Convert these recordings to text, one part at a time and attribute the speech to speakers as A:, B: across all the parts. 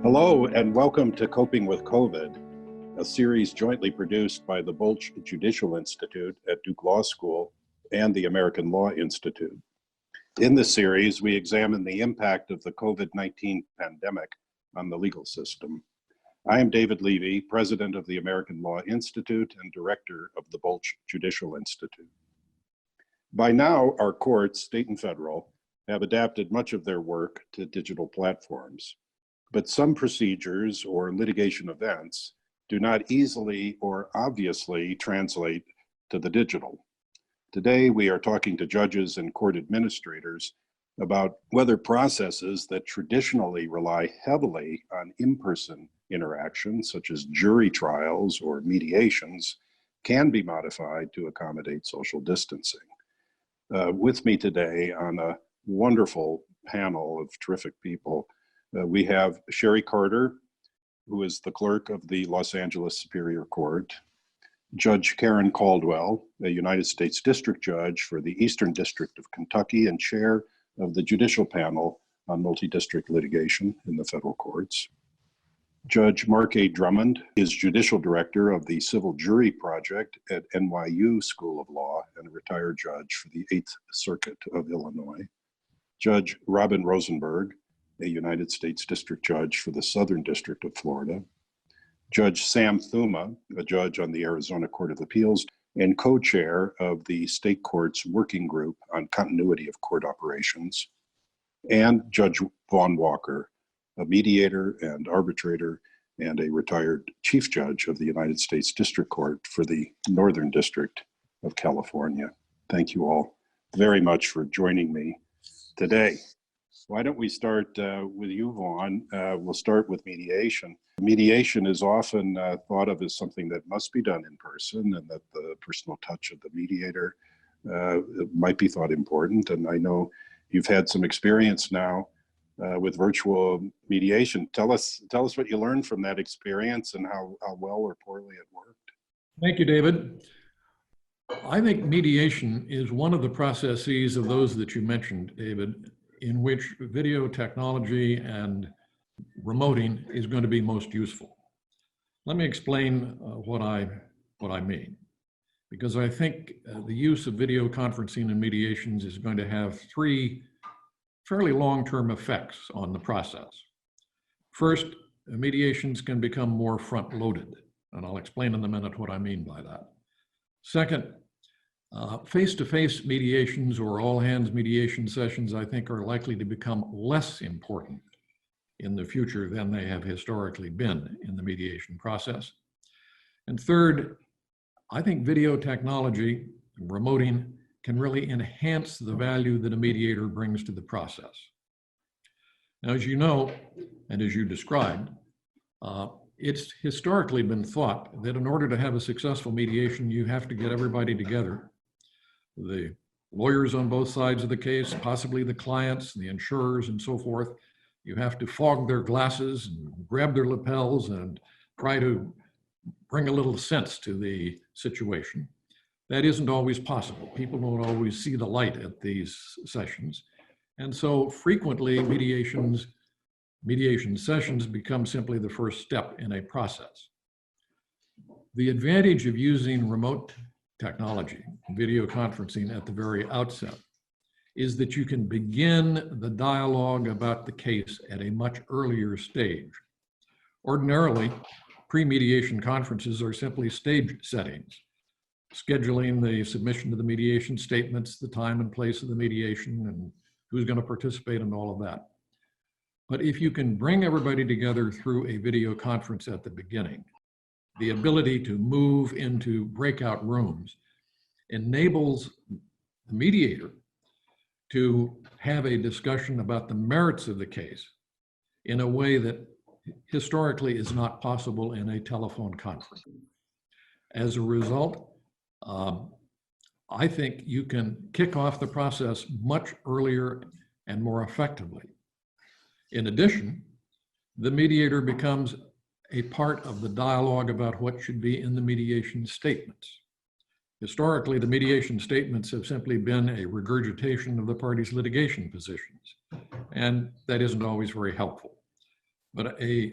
A: Hello and welcome to Coping with COVID, a series jointly produced by the Bolch Judicial Institute at Duke Law School and the American Law Institute. In this series, we examine the impact of the COVID-19 pandemic on the legal system. I am David Levi, president of the American Law Institute and director of the Bolch Judicial Institute. By now, our courts, state and federal, have adapted much of their work to digital platforms. But some procedures or litigation events do not easily or obviously translate to the digital. Today, we are talking to judges and court administrators about whether processes that traditionally rely heavily on in-person interactions, such as jury trials or mediations, can be modified to accommodate social distancing. With me today on a wonderful panel of terrific people, we have Sherri Carter, who is the clerk of the Los Angeles Superior Court, Judge Karen Caldwell, a United States District Judge for the Eastern District of Kentucky and chair of the Judicial Panel on Multi-District Litigation in the federal courts. Judge Mark A. Drummond is Judicial Director of the Civil Jury Project at NYU School of Law and a retired judge for the 8th Circuit of Illinois. Judge Robin Rosenberg, a United States District Judge for the Southern District of Florida. Judge Sam Thumma, a judge on the Arizona Court of Appeals and co-chair of the State Courts Working Group on Continuity of Court Operations. And Judge Vaughn Walker, a mediator and arbitrator and a retired Chief Judge of the United States District Court for the Northern District of California. Thank you all very much for joining me today. Why don't we start with you, Vaughn? We'll start with mediation. Mediation is often thought of as something that must be done in person, and that the personal touch of the mediator might be thought important. And I know you've had some experience now with virtual mediation. Tell us what you learned from that experience and how well or poorly it worked.
B: Thank you, David. I think mediation is one of the processes of those that you mentioned, David, in which video technology and remoting is going to be most useful. Let me explain what I mean, because I think the use of video conferencing and mediations is going to have three fairly long-term effects on the process. First, mediations can become more front-loaded, and I'll explain in a minute what I mean by that. Second, face-to-face mediations or all-hands mediation sessions, I think, are likely to become less important in the future than they have historically been in the mediation process. And third, I think video technology and remoting can really enhance the value that a mediator brings to the process. Now, as you know, and as you described, it's historically been thought that in order to have a successful mediation, you have to get everybody together, the lawyers on both sides of the case, possibly the clients, the insurers, and so forth. You have to fog their glasses and grab their lapels and try to bring a little sense to the situation. That isn't always possible. People don't always see the light at these sessions. And so frequently mediation sessions become simply the first step in a process. The advantage of using remote technology, video conferencing at the very outset, is that you can begin the dialogue about the case at a much earlier stage. Ordinarily, pre-mediation conferences are simply stage settings, scheduling the submission of the mediation statements, the time and place of the mediation, and who's going to participate and all of that. But if you can bring everybody together through a video conference at the beginning, the ability to move into breakout rooms enables the mediator to have a discussion about the merits of the case in a way that historically is not possible in a telephone conference. As a result, I think you can kick off the process much earlier and more effectively. In addition, the mediator becomes a part of the dialogue about what should be in the mediation statements. Historically, the mediation statements have simply been a regurgitation of the parties' litigation positions, and that isn't always very helpful. but a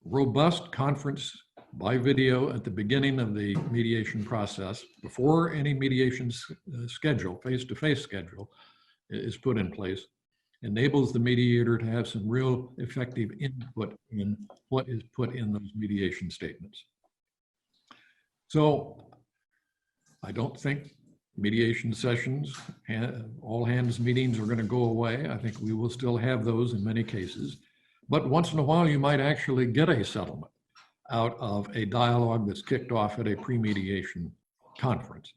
B: robust conference by video at the beginning of the mediation process, before any mediation schedule, face-to-face schedule, is put in place, enables the mediator to have some real effective input in what is put in those mediation statements. So I don't think mediation sessions, all hands meetings are going to go away. I think we will still have those in many cases. But once in a while, you might actually get a settlement out of a dialogue that's kicked off at a pre-mediation conference.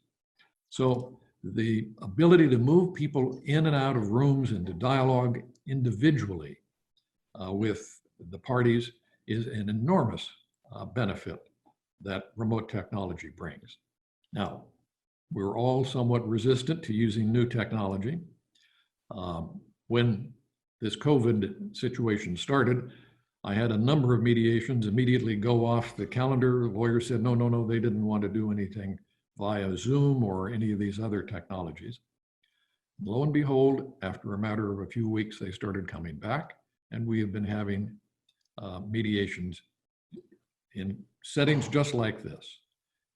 B: So the ability to move people in and out of rooms and to dialogue individually with the parties is an enormous benefit that remote technology brings. Now, we're all somewhat resistant to using new technology. When this COVID situation started, I had a number of mediations immediately go off the calendar. Lawyers said, no, they didn't want to do anything via Zoom or any of these other technologies. Lo and behold, after a matter of a few weeks, they started coming back, and we have been having mediations in settings just like this.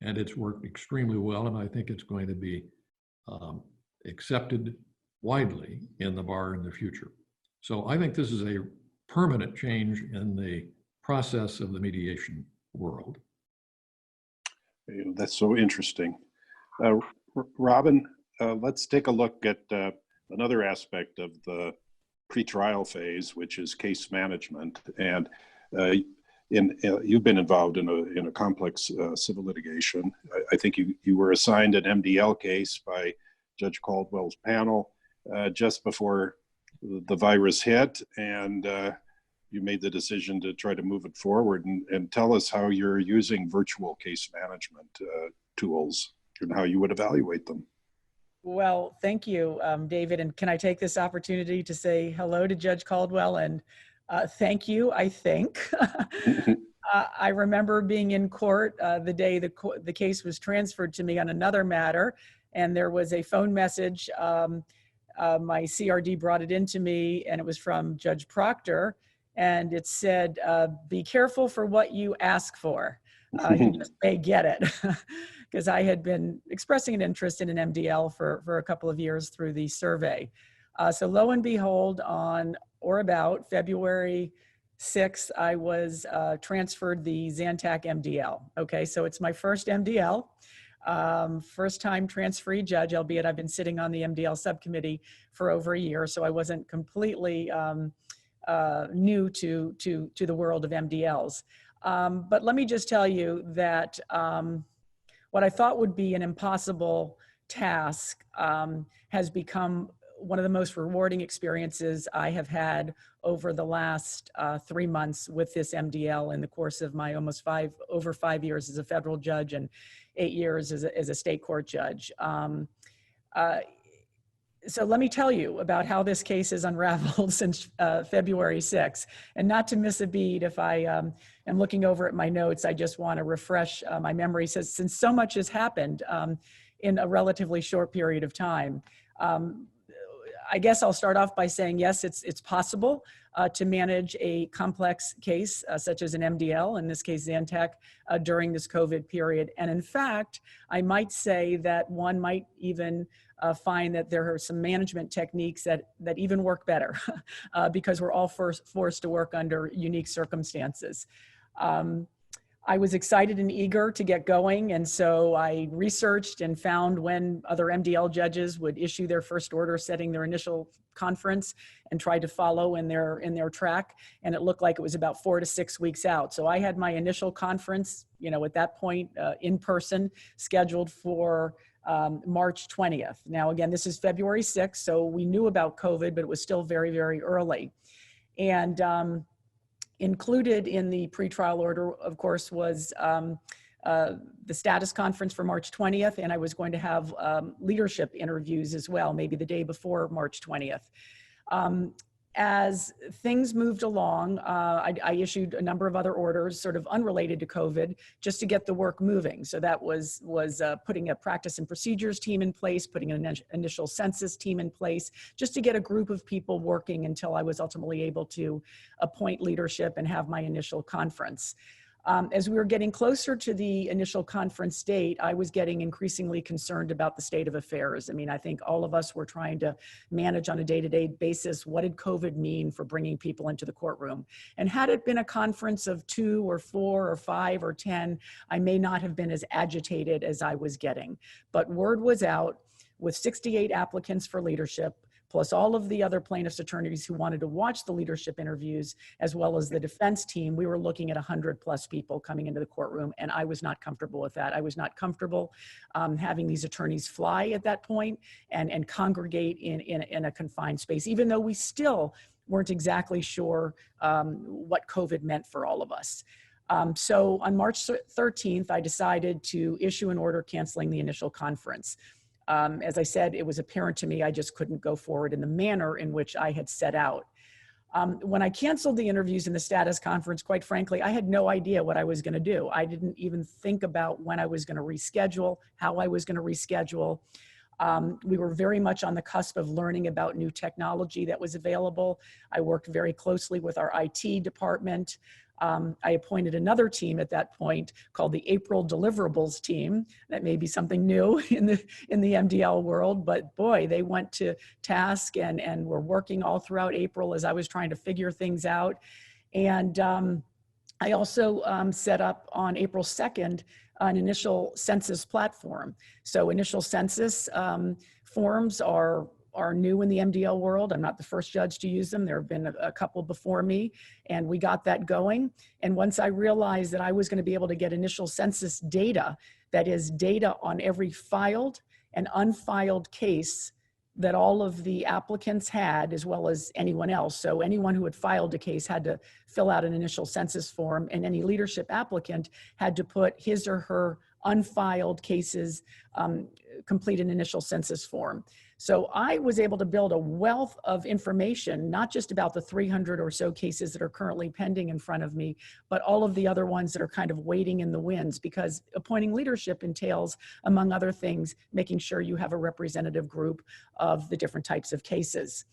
B: And it's worked extremely well, and I think it's going to be accepted widely in the bar in the future. So I think this is a permanent change in the process of the mediation world.
A: That's so interesting. Robin, let's take a look at another aspect of the pretrial phase, which is case management. And you've been involved in a complex civil litigation. I think you were assigned an MDL case by Judge Caldwell's panel just before the virus hit, and you made the decision to try to move it forward. And tell us how you're using virtual case management tools and how you would evaluate them.
C: Well, thank you, David. And can I take this opportunity to say hello to Judge Caldwell and thank you, I think. I remember being in court the day the case was transferred to me on another matter, and there was a phone message. My CRD brought it into me, and it was from Judge Proctor, and it said, be careful for what you ask for. You just may get it. Because I had been expressing an interest in an MDL for a couple of years through the survey. So lo and behold, on or about February 6th, I was transferred the Zantac MDL. Okay, so it's my first MDL, first time transferee judge, albeit I've been sitting on the MDL subcommittee for over a year, so I wasn't completely new to the world of MDLs. But let me just tell you that what I thought would be an impossible task has become one of the most rewarding experiences I have had over the last 3 months with this MDL in the course of my over 5 years as a federal judge and 8 years as a state court judge. So let me tell you about how this case has unraveled since February 6th. And not to miss a beat, if I am looking over at my notes, I just want to refresh my memory. Since so much has happened in a relatively short period of time, I guess I'll start off by saying, yes, it's possible to manage a complex case such as an MDL, in this case Zantac, during this COVID period. And in fact, I might say that one might even find that there are some management techniques that even work better because we're all forced to work under unique circumstances. I was excited and eager to get going, and so I researched and found when other MDL judges would issue their first order setting their initial conference and tried to follow in their track, and it looked like it was about 4 to 6 weeks out. So I had my initial conference, at that point in person, scheduled for March 20th. Now, again, this is February 6th, so we knew about COVID, but it was still very, very early. And included in the pretrial order, of course, was the status conference for March 20th, and I was going to have leadership interviews as well, maybe the day before March 20th. as things moved along, I issued a number of other orders sort of unrelated to COVID just to get the work moving. So that was putting a practice and procedures team in place, putting an initial census team in place, just to get a group of people working until I was ultimately able to appoint leadership and have my initial conference. As we were getting closer to the initial conference date, I was getting increasingly concerned about the state of affairs. I mean, I think all of us were trying to manage on a day-to-day basis, what did COVID mean for bringing people into the courtroom? And had it been a conference of 2 or 4 or 5 or 10, I may not have been as agitated as I was getting. But word was out with 68 applicants for leadership, plus all of the other plaintiffs' attorneys who wanted to watch the leadership interviews, as well as the defense team. We were looking at 100+ people coming into the courtroom, and I was not comfortable with that. I was not comfortable having these attorneys fly at that point and congregate in a confined space, even though we still weren't exactly sure what COVID meant for all of us. So on March 13th, I decided to issue an order canceling the initial conference. As I said, it was apparent to me I just couldn't go forward in the manner in which I had set out. When I canceled the interviews in the status conference, quite frankly, I had no idea what I was going to do. I didn't even think about when I was going to reschedule, how I was going to reschedule. We were very much on the cusp of learning about new technology that was available. I worked very closely with our IT department. I appointed another team at that point called the April Deliverables team. That may be something new in the MDL world, but boy, they went to task and were working all throughout April as I was trying to figure things out. And I also set up on April 2nd an initial census platform. So initial census forms are new in the MDL world. I'm not the first judge to use them. There have been a couple before me, and we got that going. And once I realized that I was going to be able to get initial census data, that is data on every filed and unfiled case that all of the applicants had, as well as anyone else. So anyone who had filed a case had to fill out an initial census form, and any leadership applicant had to put his or her unfiled cases, complete an initial census form. So I was able to build a wealth of information, not just about the 300 or so cases that are currently pending in front of me, but all of the other ones that are kind of waiting in the wings, because appointing leadership entails, among other things, making sure you have a representative group of the different types of cases.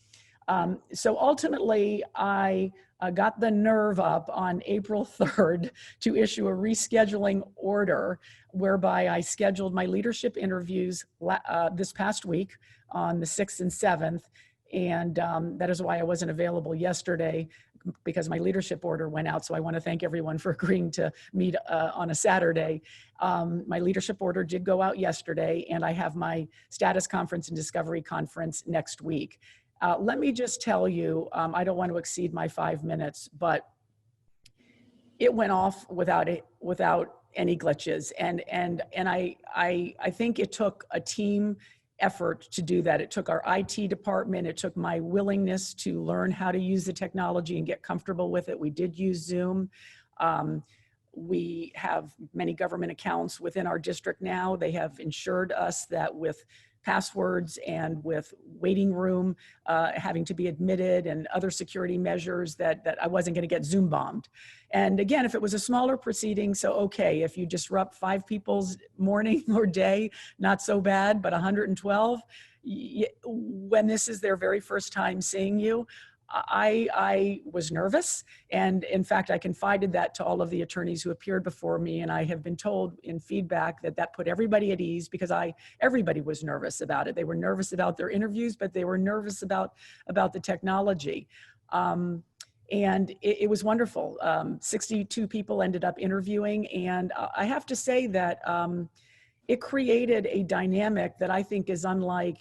C: So ultimately, I got the nerve up on April 3rd to issue a rescheduling order whereby I scheduled my leadership interviews this past week on the 6th and 7th. And that is why I wasn't available yesterday, because my leadership order went out. So I want to thank everyone for agreeing to meet on a Saturday. My leadership order did go out yesterday, and I have my status conference and discovery conference next week. Let me just tell you, I don't want to exceed my 5 minutes, but it went off without any glitches. And I think it took a team effort to do that. It took our IT department. It took my willingness to learn how to use the technology and get comfortable with it. We did use Zoom. We have many government accounts within our district now. They have ensured us that with passwords and with waiting room having to be admitted and other security measures that I wasn't going to get Zoom bombed. And again, if it was a smaller proceeding, so okay, if you disrupt 5 people's morning or day, not so bad, but 112, when this is their very first time seeing you, I was nervous. And in fact, I confided that to all of the attorneys who appeared before me. And I have been told in feedback that put everybody at ease, because everybody was nervous about it. They were nervous about their interviews, but they were nervous about the technology. And it was wonderful. 62 people ended up interviewing. And I have to say that it created a dynamic that I think is unlike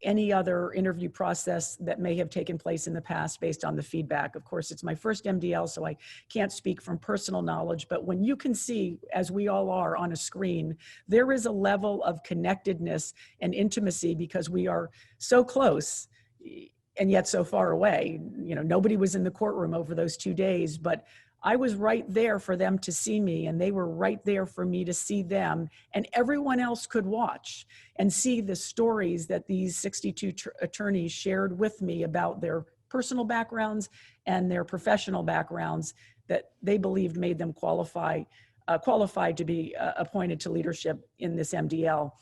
C: any other interview process that may have taken place in the past based on the feedback. Of course, it's my first MDL, so I can't speak from personal knowledge, but when you can see, as we all are on a screen, there is a level of connectedness and intimacy because we are so close and yet so far away. You know, nobody was in the courtroom over those 2 days, but I was right there for them to see me, and they were right there for me to see them, and everyone else could watch and see the stories that these 62 attorneys shared with me about their personal backgrounds and their professional backgrounds that they believed made them qualified to be appointed to leadership in this MDL.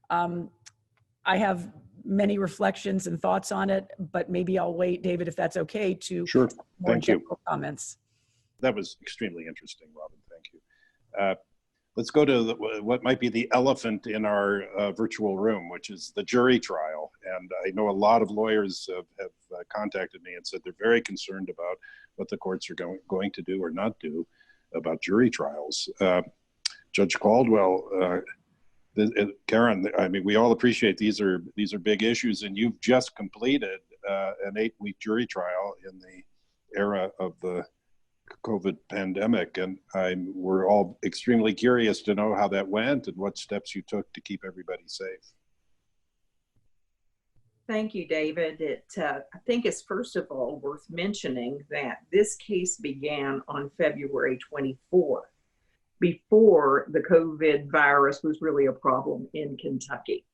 C: I have many reflections and thoughts on it, but maybe I'll wait, David, if that's okay, to
A: Sure.
C: more
A: Thank you.
C: general comments.
A: That was extremely interesting, Robin. Thank you. Let's go to what might be the elephant in our virtual room, which is the jury trial. And I know a lot of lawyers have contacted me and said they're very concerned about what the courts are going to do or not do about jury trials. Judge Caldwell, Karen, I mean, we all appreciate these are big issues, and you've just completed an 8-week jury trial in the era of the COVID pandemic, and we're all extremely curious to know how that went and what steps you took to keep everybody safe.
D: Thank you, David. I think it's first of all worth mentioning that this case began on February 24th, before the COVID virus was really a problem in Kentucky.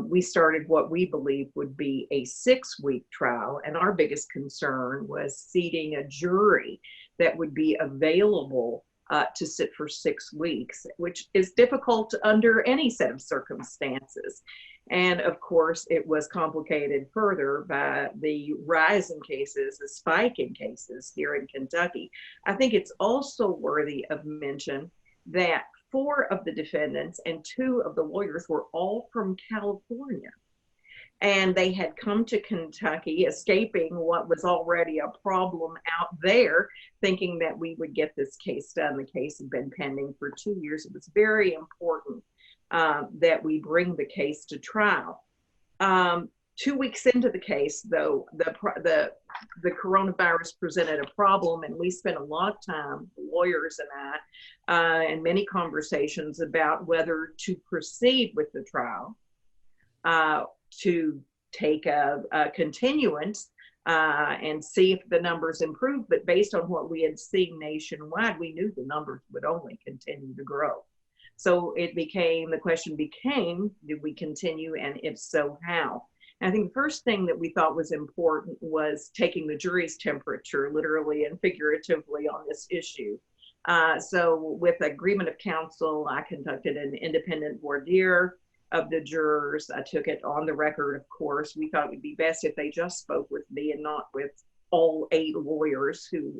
D: We started what we believe would be a 6-week trial, and our biggest concern was seating a jury that would be available to sit for 6 weeks, which is difficult under any set of circumstances. And of course, it was complicated further by the rise in cases, the spike in cases here in Kentucky. I think it's also worthy of mention that 4 of the defendants and 2 of the lawyers were all from California. And they had come to Kentucky, escaping what was already a problem out there, thinking that we would get this case done. The case had been pending for 2 years. It was very important that we bring the case to trial. 2 weeks into the case, though, the coronavirus presented a problem, and we spent a lot of time, lawyers and I, and many conversations about whether to proceed with the trial, to take a continuance and see if the numbers improved. But based on what we had seen nationwide, we knew the numbers would only continue to grow. So the question became, did we continue, and if so, how? And I think the first thing that we thought was important was taking the jury's temperature, literally and figuratively, on this issue. So with agreement of counsel, I conducted an independent voir dire of the jurors. I took it on the record, of course. We thought it would be best if they just spoke with me and not with all 8 lawyers who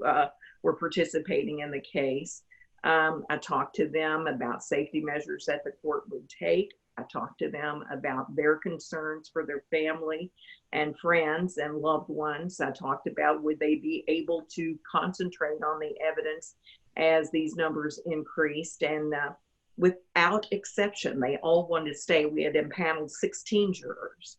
D: were participating in the case. I talked to them about safety measures that the court would take. I talked to them about their concerns for their family and friends and loved ones. I talked about would they be able to concentrate on the evidence as these numbers increased. And without exception, they all wanted to stay. We had impaneled 16 jurors.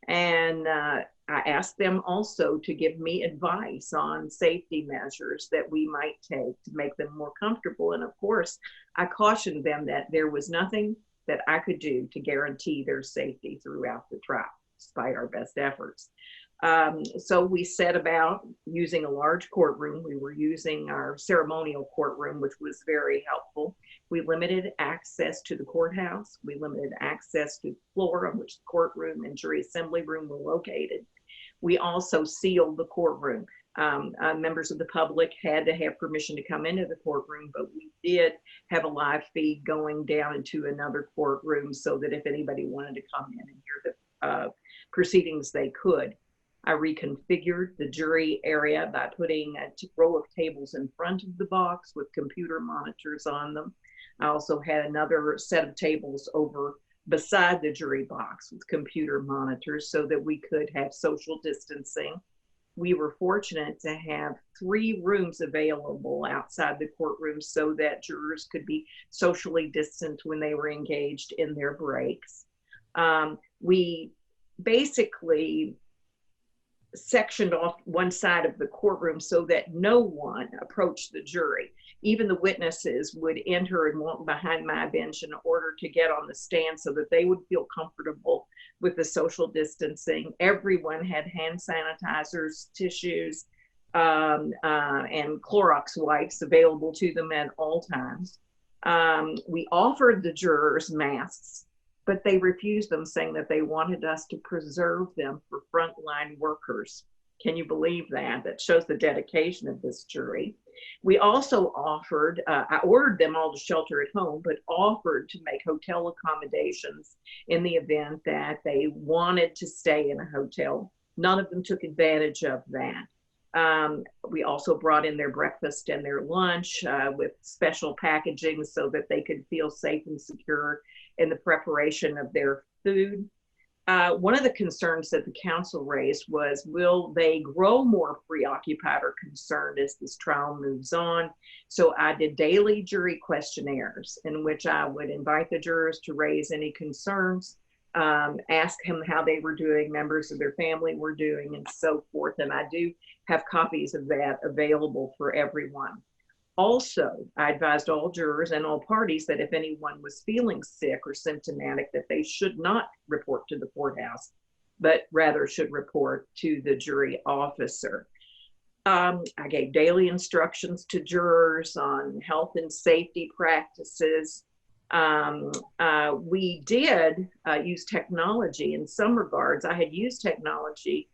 D: And I asked them also to give me advice on safety measures that we might take to make them more comfortable. And of course, I cautioned them that there was nothing that I could do to guarantee their safety throughout the trial, despite our best efforts. So we set about using a large courtroom. We were using our ceremonial courtroom, which was very helpful. We limited access to the courthouse. We limited access to the floor on which the courtroom and jury assembly room were located. We also sealed the courtroom. Members of the public had to have permission to come into the courtroom, but we did have a live feed going down into another courtroom so that if anybody wanted to come in and hear the proceedings, they could. I reconfigured the jury area by putting a row of tables in front of the box with computer monitors on them. I also had another set of tables over beside the jury box with computer monitors so that we could have social distancing. We were fortunate to have 3 rooms available outside the courtroom so that jurors could be socially distant when they were engaged in their breaks. We basically sectioned off one side of the courtroom so that no one approached the jury. Even the witnesses would enter and walk behind my bench in order to get on the stand so that they would feel comfortable with the social distancing. Everyone had hand sanitizers, tissues, and Clorox wipes available to them at all times. We offered the jurors masks, but they refused them, saying that they wanted us to preserve them for frontline workers Can you believe that? That shows the dedication of this jury. We also offered, I ordered them all to shelter at home, but offered to make hotel accommodations in the event that they wanted to stay in a hotel. None of them took advantage of that. We also brought in their breakfast and their lunch with special packaging so that they could feel safe and secure in the preparation of their food. One of the concerns that the council raised was, will they grow more preoccupied or concerned as this trial moves on? So I did daily jury questionnaires in which I would invite the jurors to raise any concerns, ask them how they were doing, members of their family were doing, and so forth. And I do have copies of that available for everyone. Also, I advised all jurors and all parties that if anyone was feeling sick or symptomatic, that they should not report to the courthouse, but rather should report to the jury officer. I gave daily instructions to jurors on health and safety practices. We did use technology in some regards. I had used technology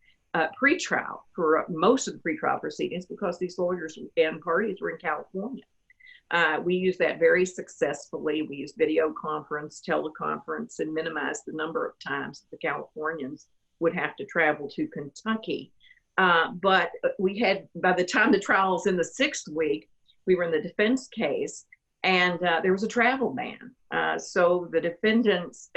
D: pre-trial for most of the pre-trial proceedings because these lawyers and parties were in California. We used that very successfully. We used video conference, teleconference, and minimized the number of times the Californians would have to travel to Kentucky. But we had, by the time the trial was in the 6th week, we were in the defense case, and there was a travel ban. So the defendants'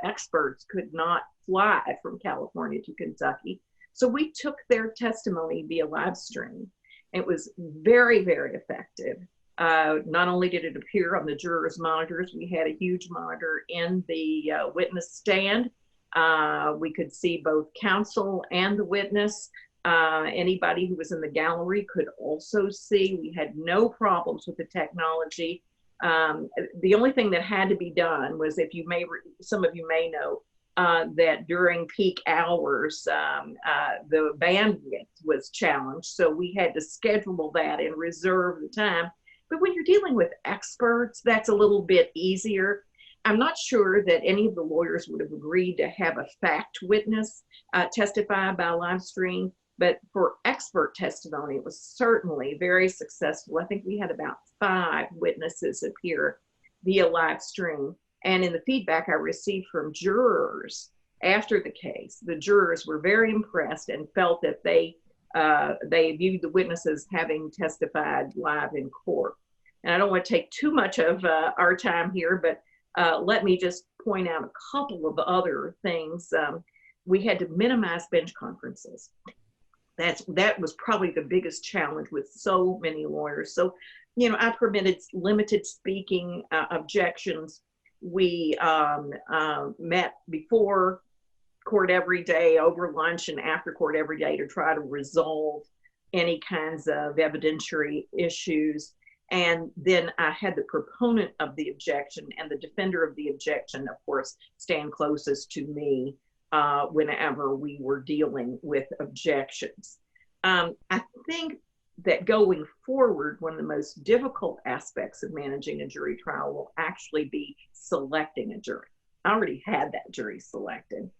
D: experts could not fly from California to Kentucky. So we took their testimony via live stream. It was very, very effective. Not only did it appear on the jurors' monitors, we had a huge monitor in the witness stand. We could see both counsel and the witness. Anybody who was in the gallery could also see. We had no problems with the technology. The only thing that had to be done was, if you may, some of you may know, that during peak hours, the bandwidth was challenged. So we had to schedule that and reserve the time. But when you're dealing with experts, that's a little bit easier. I'm not sure that any of the lawyers would have agreed to have a fact witness testify by live stream. But for expert testimony, it was certainly very successful. I think we had about 5 witnesses appear via live stream. And in the feedback I received from jurors after the case, the jurors were very impressed and felt that they viewed the witnesses having testified live in court. And I don't want to take too much of our time here, but let me just point out a couple of other things. We had to minimize bench conferences. That was probably the biggest challenge with so many lawyers. So, you know, I permitted limited speaking objections. We met before court every day, over lunch, and after court every day to try to resolve any kinds of evidentiary issues. And then I had the proponent of the objection and the defender of the objection, of course, stand closest to me whenever we were dealing with objections. I think that going forward, one of the most difficult aspects of managing a jury trial will actually be selecting a jury. I already had that jury selected,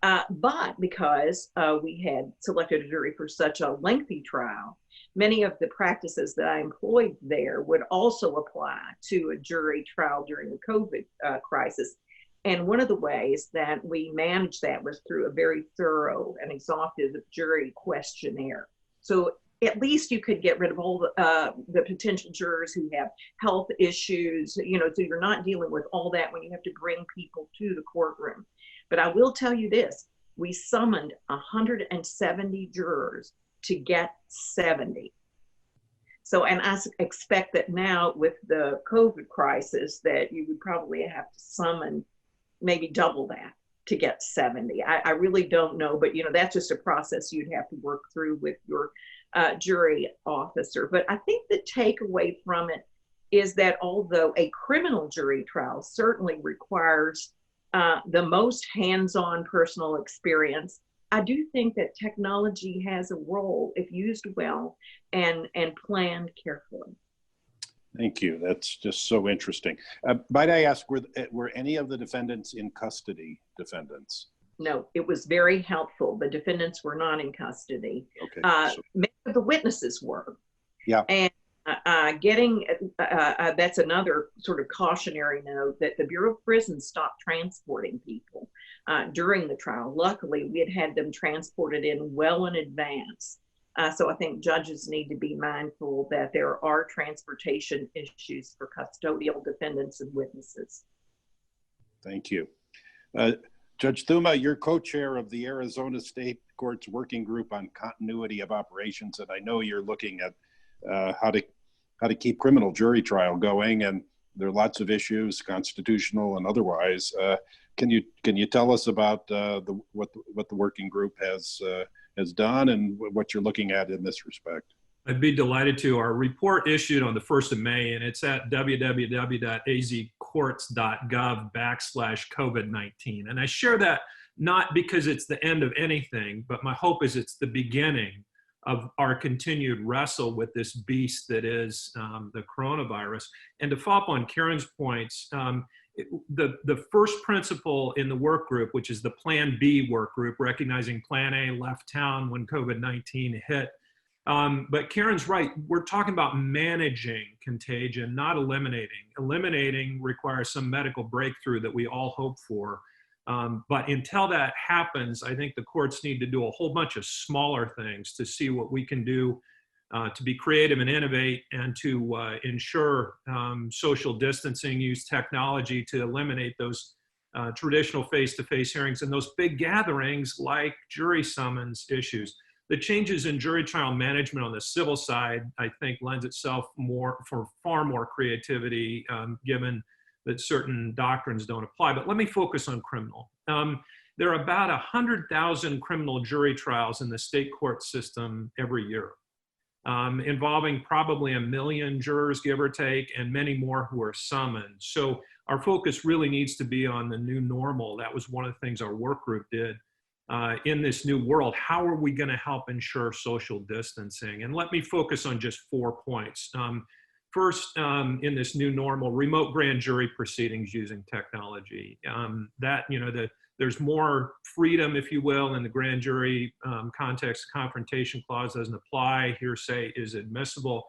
D: but because we had selected a jury for such a lengthy trial, many of the practices that I employed there would also apply to a jury trial during the COVID crisis. And one of the ways that we managed that was through a very thorough and exhaustive jury questionnaire. So at least you could get rid of all the potential jurors who have health issues, you know, so you're not dealing with all that when you have to bring people to the courtroom. But I will tell you this, we summoned 170 jurors to get 70. So, and I expect that now with the COVID crisis that you would probably have to summon maybe double that to get 70. I really don't know, but you know, that's just a process you'd have to work through with your jury officer. But I think the takeaway from it is that although a criminal jury trial certainly requires the most hands-on personal experience, I do think that technology has a role if used well and planned carefully.
A: Thank you. That's just so interesting. Might I ask, were any of the defendants in custody defendants?
D: No, it was very helpful. The defendants were not in custody.
A: Okay.
D: Many of the witnesses were.
A: Yeah.
D: And that's another sort of cautionary note, that the Bureau of Prisons stopped transporting people during the trial. Luckily, we had them transported in well in advance. So I think judges need to be mindful that there are transportation issues for custodial defendants and witnesses.
A: Thank you. Judge Thumma, you're co-chair of the Arizona State Court's Working Group on Continuity of Operations, and I know you're looking at how to keep criminal jury trial going, and there are lots of issues, constitutional and otherwise. Can you tell us about what the working group has done and what you're looking at in this respect?
E: I'd be delighted to. Our report issued on the 1st of May, and it's at www.azcourts.gov/COVID-19. And I share that not because it's the end of anything, but my hope is it's the beginning of our continued wrestle with this beast that is the coronavirus. And to follow up on Karen's points, the first principle in the work group, which is the Plan B work group, recognizing Plan A left town when COVID-19 hit. But Karen's right, we're talking about managing contagion, not eliminating. Eliminating requires some medical breakthrough that we all hope for. But until that happens, I think the courts need to do a whole bunch of smaller things to see what we can do to be creative and innovate, and to ensure social distancing, use technology to eliminate those traditional face-to-face hearings and those big gatherings like jury summons issues. The changes in jury trial management on the civil side, I think, lends itself for far more creativity, given that certain doctrines don't apply. But let me focus on criminal. There are about 100,000 criminal jury trials in the state court system every year, involving probably 1 million jurors, give or take, and many more who are summoned. So our focus really needs to be on the new normal. That was one of the things our work group did. In this new world, how are we going to help ensure social distancing? And let me focus on just 4 points. First, in this new normal, remote grand jury proceedings using technology. There's more freedom, if you will, in the grand jury context. Confrontation clause doesn't apply. Hearsay is admissible.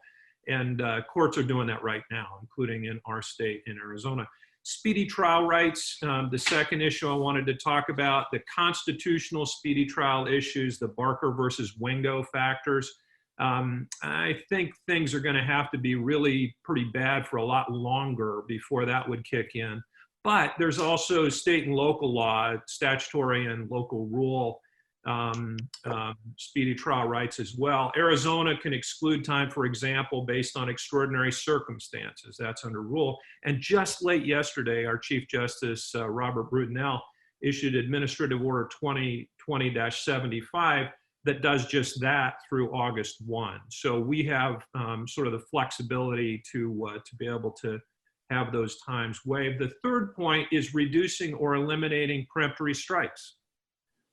E: And courts are doing that right now, including in our state, in Arizona. Speedy trial rights, the second issue I wanted to talk about, the constitutional speedy trial issues, the Barker versus Wingo factors. I think things are going to have to be really pretty bad for a lot longer before that would kick in. But there's also state and local law, statutory and local rule speedy trial rights as well. Arizona can exclude time, for example, based on extraordinary circumstances. That's under rule. And just late yesterday, our Chief Justice, Robert Brutinel, issued Administrative Order 2020-75 that does just that through August 1. So we have sort of the flexibility to be able to have those times waived. The third point is reducing or eliminating peremptory strikes.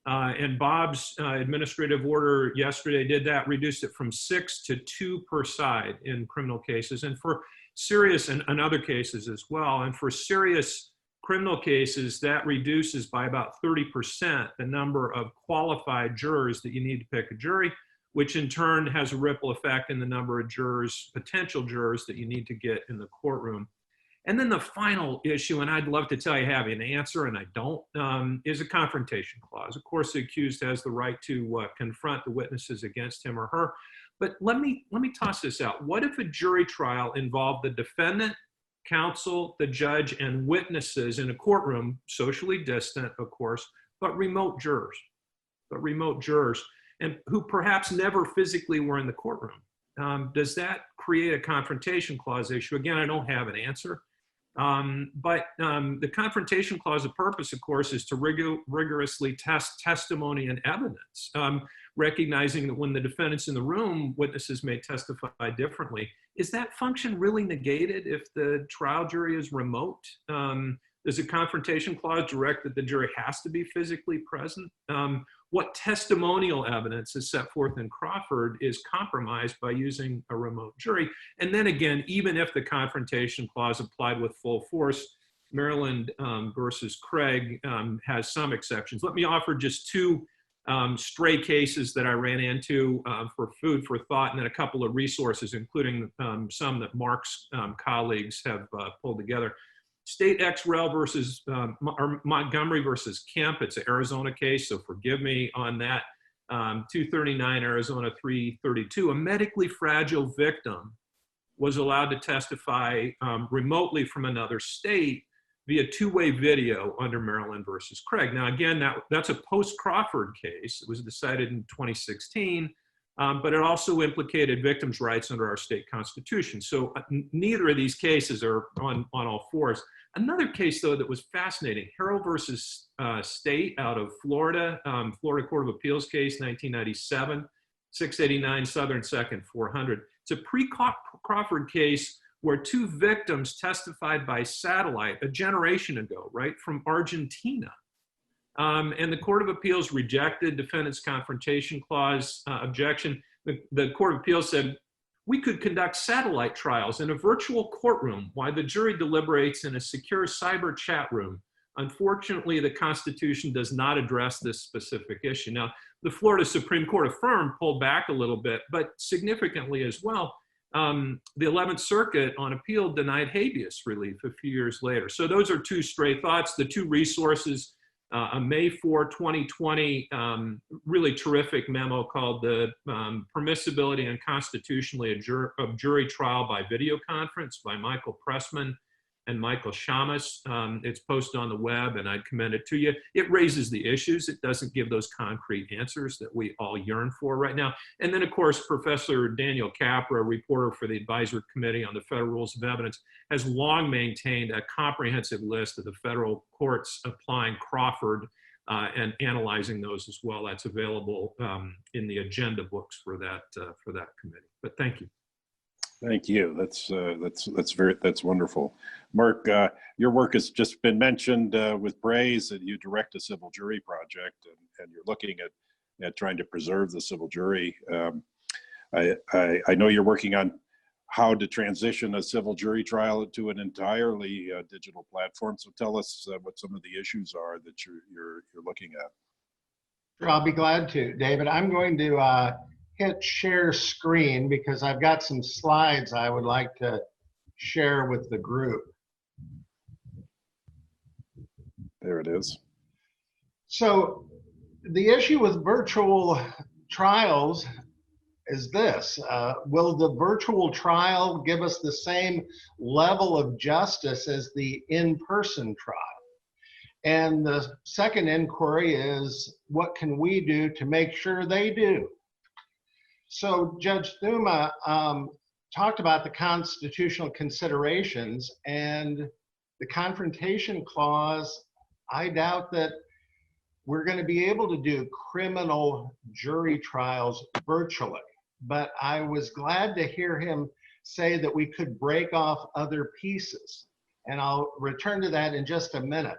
E: And Bob's administrative order yesterday did that, reduced it from 6 to 2 per side in criminal cases, and for serious and other cases as well. And for serious criminal cases, that reduces by about 30% the number of qualified jurors that you need to pick a jury, which in turn has a ripple effect in the number of jurors, potential jurors, that you need to get in the courtroom. And then the final issue, and I'd love to tell you I have an answer, and I don't, is a confrontation clause. Of course, the accused has the right to confront the witnesses against him or her. But let me toss this out. What if a jury trial involved the defendant, counsel, the judge, and witnesses in a courtroom, socially distant, of course, but remote jurors, and who perhaps never physically were in the courtroom? Does that create a confrontation clause issue? Again, I don't have an answer. But the confrontation clause, the purpose, of course, is to rigorously test testimony and evidence, recognizing that when the defendant's in the room, witnesses may testify differently. Is that function really negated if the trial jury is remote? Does a confrontation clause direct that the jury has to be physically present? What testimonial evidence is set forth in Crawford is compromised by using a remote jury? And then again, even if the confrontation clause applied with full force, Maryland versus Craig has some exceptions. Let me offer just two stray cases that I ran into for food for thought, and then a couple of resources, including some that Mark's colleagues have pulled together. State ex rel versus or Montgomery versus Kemp. It's an Arizona case, so forgive me on that. 239 Arizona 332. A medically fragile victim was allowed to testify remotely from another state via two-way video under Maryland versus Craig. Now, again, that's a post-Crawford case. It was decided in 2016, but it also implicated victims' rights under our state constitution. So neither of these cases are on all fours. Another case, though, that was fascinating, Harrell versus State out of Florida, Florida Court of Appeals case, 1997, 689 Southern 2nd, 400. It's a pre-Crawford case where two victims testified by satellite a generation ago, right, from Argentina. And the Court of Appeals rejected defendant's confrontation clause objection. The Court of Appeals said, we could conduct satellite trials in a virtual courtroom while the jury deliberates in a secure cyber chat room. Unfortunately, the Constitution does not address this specific issue. Now, the Florida Supreme Court affirmed, pulled back a little bit, but significantly as well. The 11th Circuit on appeal denied habeas relief a few years later. So those are two stray thoughts. The two resources, a May 4, 2020, really terrific memo called the Permissibility and Constitutionally of Jury Trial by Video Conference by Michael Pressman and Michael Shamus. It's posted on the web, and I'd commend it to you. It raises the issues. It doesn't give those concrete answers that we all yearn for right now. And then, of course, Professor Daniel Capra, a reporter for the Advisory Committee on the Federal Rules of Evidence, has long maintained a comprehensive list of the federal courts applying Crawford and analyzing those as well. That's available in the agenda books for that committee. But thank you.
A: Thank you. That's wonderful. Mark, your work has just been mentioned with Braze, and you direct a civil jury project, and you're looking at trying to preserve the civil jury. I know you're working on how to transition a civil jury trial to an entirely digital platform. So tell us what some of the issues are that you're looking at.
F: Sure, I'll be glad to, David. I'm going to hit share screen because I've got some slides I would like to share with the group.
A: There it is.
F: So the issue with virtual trials is this. Will the virtual trial give us the same level of justice as the in-person trial? And the second inquiry is, what can we do to make sure they do? So Judge Thumma talked about the constitutional considerations, and the confrontation clause, I doubt that we're going to be able to do criminal jury trials virtually. But I was glad to hear him say that we could break off other pieces. And I'll return to that in just a minute.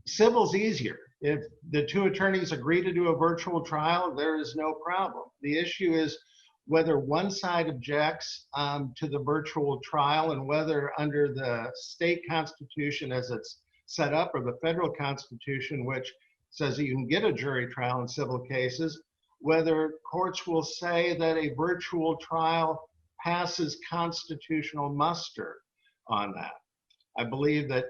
F: Civil's easier. If the two attorneys agree to do a virtual trial, there is no problem. The issue is whether one side objects to the virtual trial, and whether under the state constitution as it's set up, or the federal constitution, which says that you can get a jury trial in civil cases, whether courts will say that a virtual trial passes constitutional muster on that. I believe that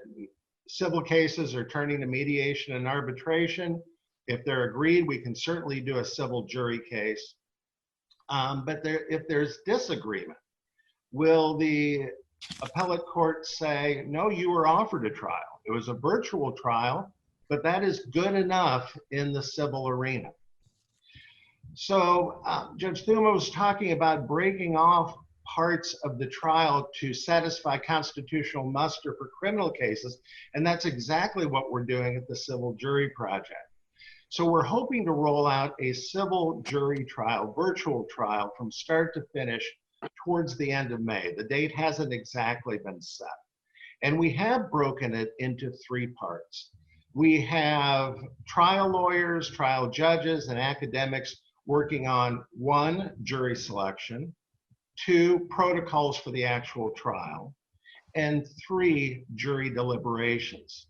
F: civil cases are turning to mediation and arbitration. If they're agreed, we can certainly do a civil jury case. But if there's disagreement, will the appellate court say, no, you were offered a trial. It was a virtual trial, but that is good enough in the civil arena. So Judge Thumma was talking about breaking off parts of the trial to satisfy constitutional muster for criminal cases, and that's exactly what we're doing at the Civil Jury Project. So we're hoping to roll out a civil jury trial, virtual trial, from start to finish towards the end of May. The date hasn't exactly been set. And we have broken it into three parts. We have trial lawyers, trial judges, and academics working on 1, jury selection, 2, protocols for the actual trial, and 3 jury deliberations.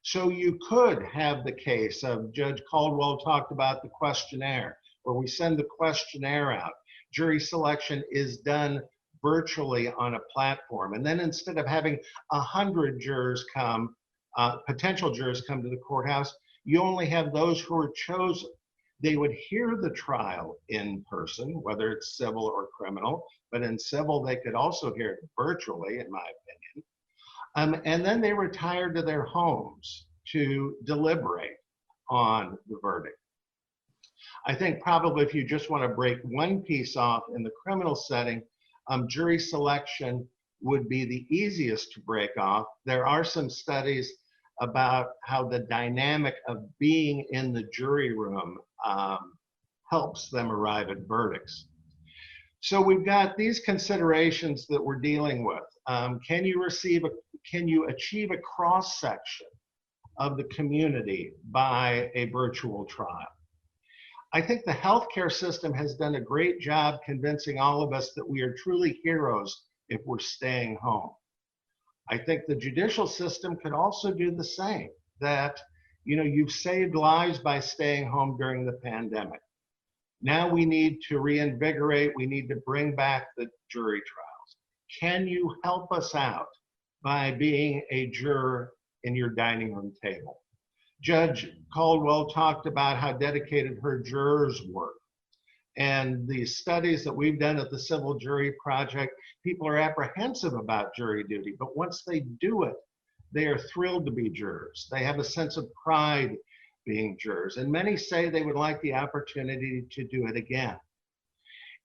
F: So you could have the case of Judge Caldwell talked about the questionnaire, where we send the questionnaire out. Jury selection is done virtually on a platform. And then instead of having 100 jurors come, potential jurors come to the courthouse, you only have those who are chosen. They would hear the trial in person, whether it's civil or criminal, but in civil, they could also hear it virtually, in my opinion. And then they retire to their homes to deliberate on the verdict. I think probably if you just want to break one piece off in the criminal setting, jury selection would be the easiest to break off. There are some studies about how the dynamic of being in the jury room helps them arrive at verdicts. So we've got these considerations that we're dealing with. Can you achieve a cross-section of the community by a virtual trial? I think the healthcare system has done a great job convincing all of us that we are truly heroes if we're staying home. I think the judicial system could also do the same, that you've saved lives by staying home during the pandemic. Now we need to reinvigorate, we need to bring back the jury trials. Can you help us out by being a juror in your dining room table? Judge Caldwell talked about how dedicated her jurors were. And the studies that we've done at the Civil Jury Project, people are apprehensive about jury duty, but once they do it, they are thrilled to be jurors. They have a sense of pride being jurors, and many say they would like the opportunity to do it again.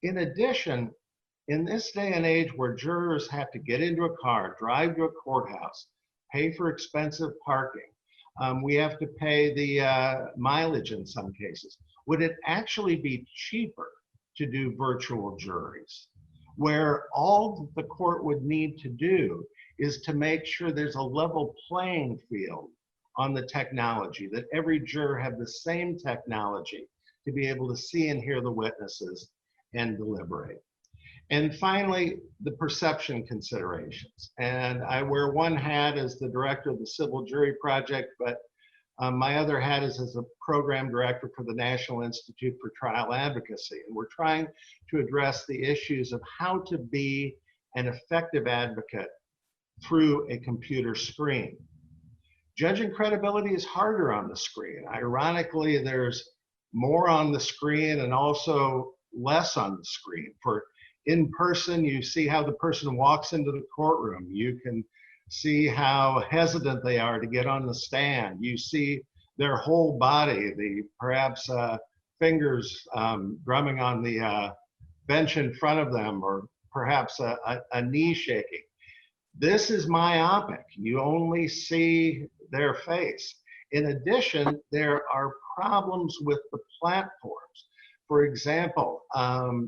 F: In addition, in this day and age where jurors have to get into a car, drive to a courthouse, pay for expensive parking, we have to pay the mileage in some cases. Would it actually be cheaper to do virtual juries, where all the court would need to do is to make sure there's a level playing field on the technology, that every juror have the same technology to be able to see and hear the witnesses and deliberate? And finally, the perception considerations. And I wear one hat as the director of the Civil Jury Project, but my other hat is as a program director for the National Institute for Trial Advocacy. And we're trying to address the issues of how to be an effective advocate through a computer screen. Judging credibility is harder on the screen. Ironically, there's more on the screen and also less on the screen. For in person, you see how the person walks into the courtroom. You can see how hesitant they are to get on the stand. You see their whole body, the perhaps fingers drumming on the bench in front of them, or perhaps a knee shaking. This is myopic. You only see their face. In addition, there are problems with the platforms. For example,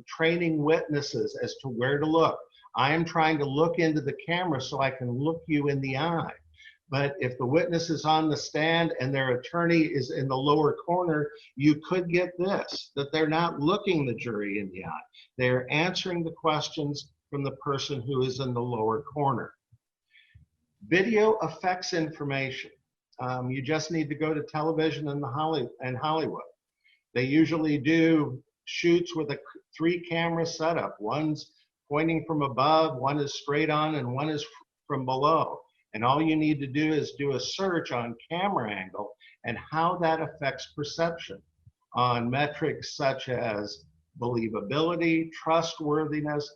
F: training witnesses as to where to look. I am trying to look into the camera so I can look you in the eye. But if the witness is on the stand and their attorney is in the lower corner, you could get this, that they're not looking the jury in the eye. They're answering the questions from the person who is in the lower corner. Video affects information. You just need to go to television in Hollywood. They usually do shoots with a 3-camera setup. One's pointing from above, one is straight on, and one is from below. And all you need to do is do a search on camera angle and how that affects perception on metrics such as believability, trustworthiness,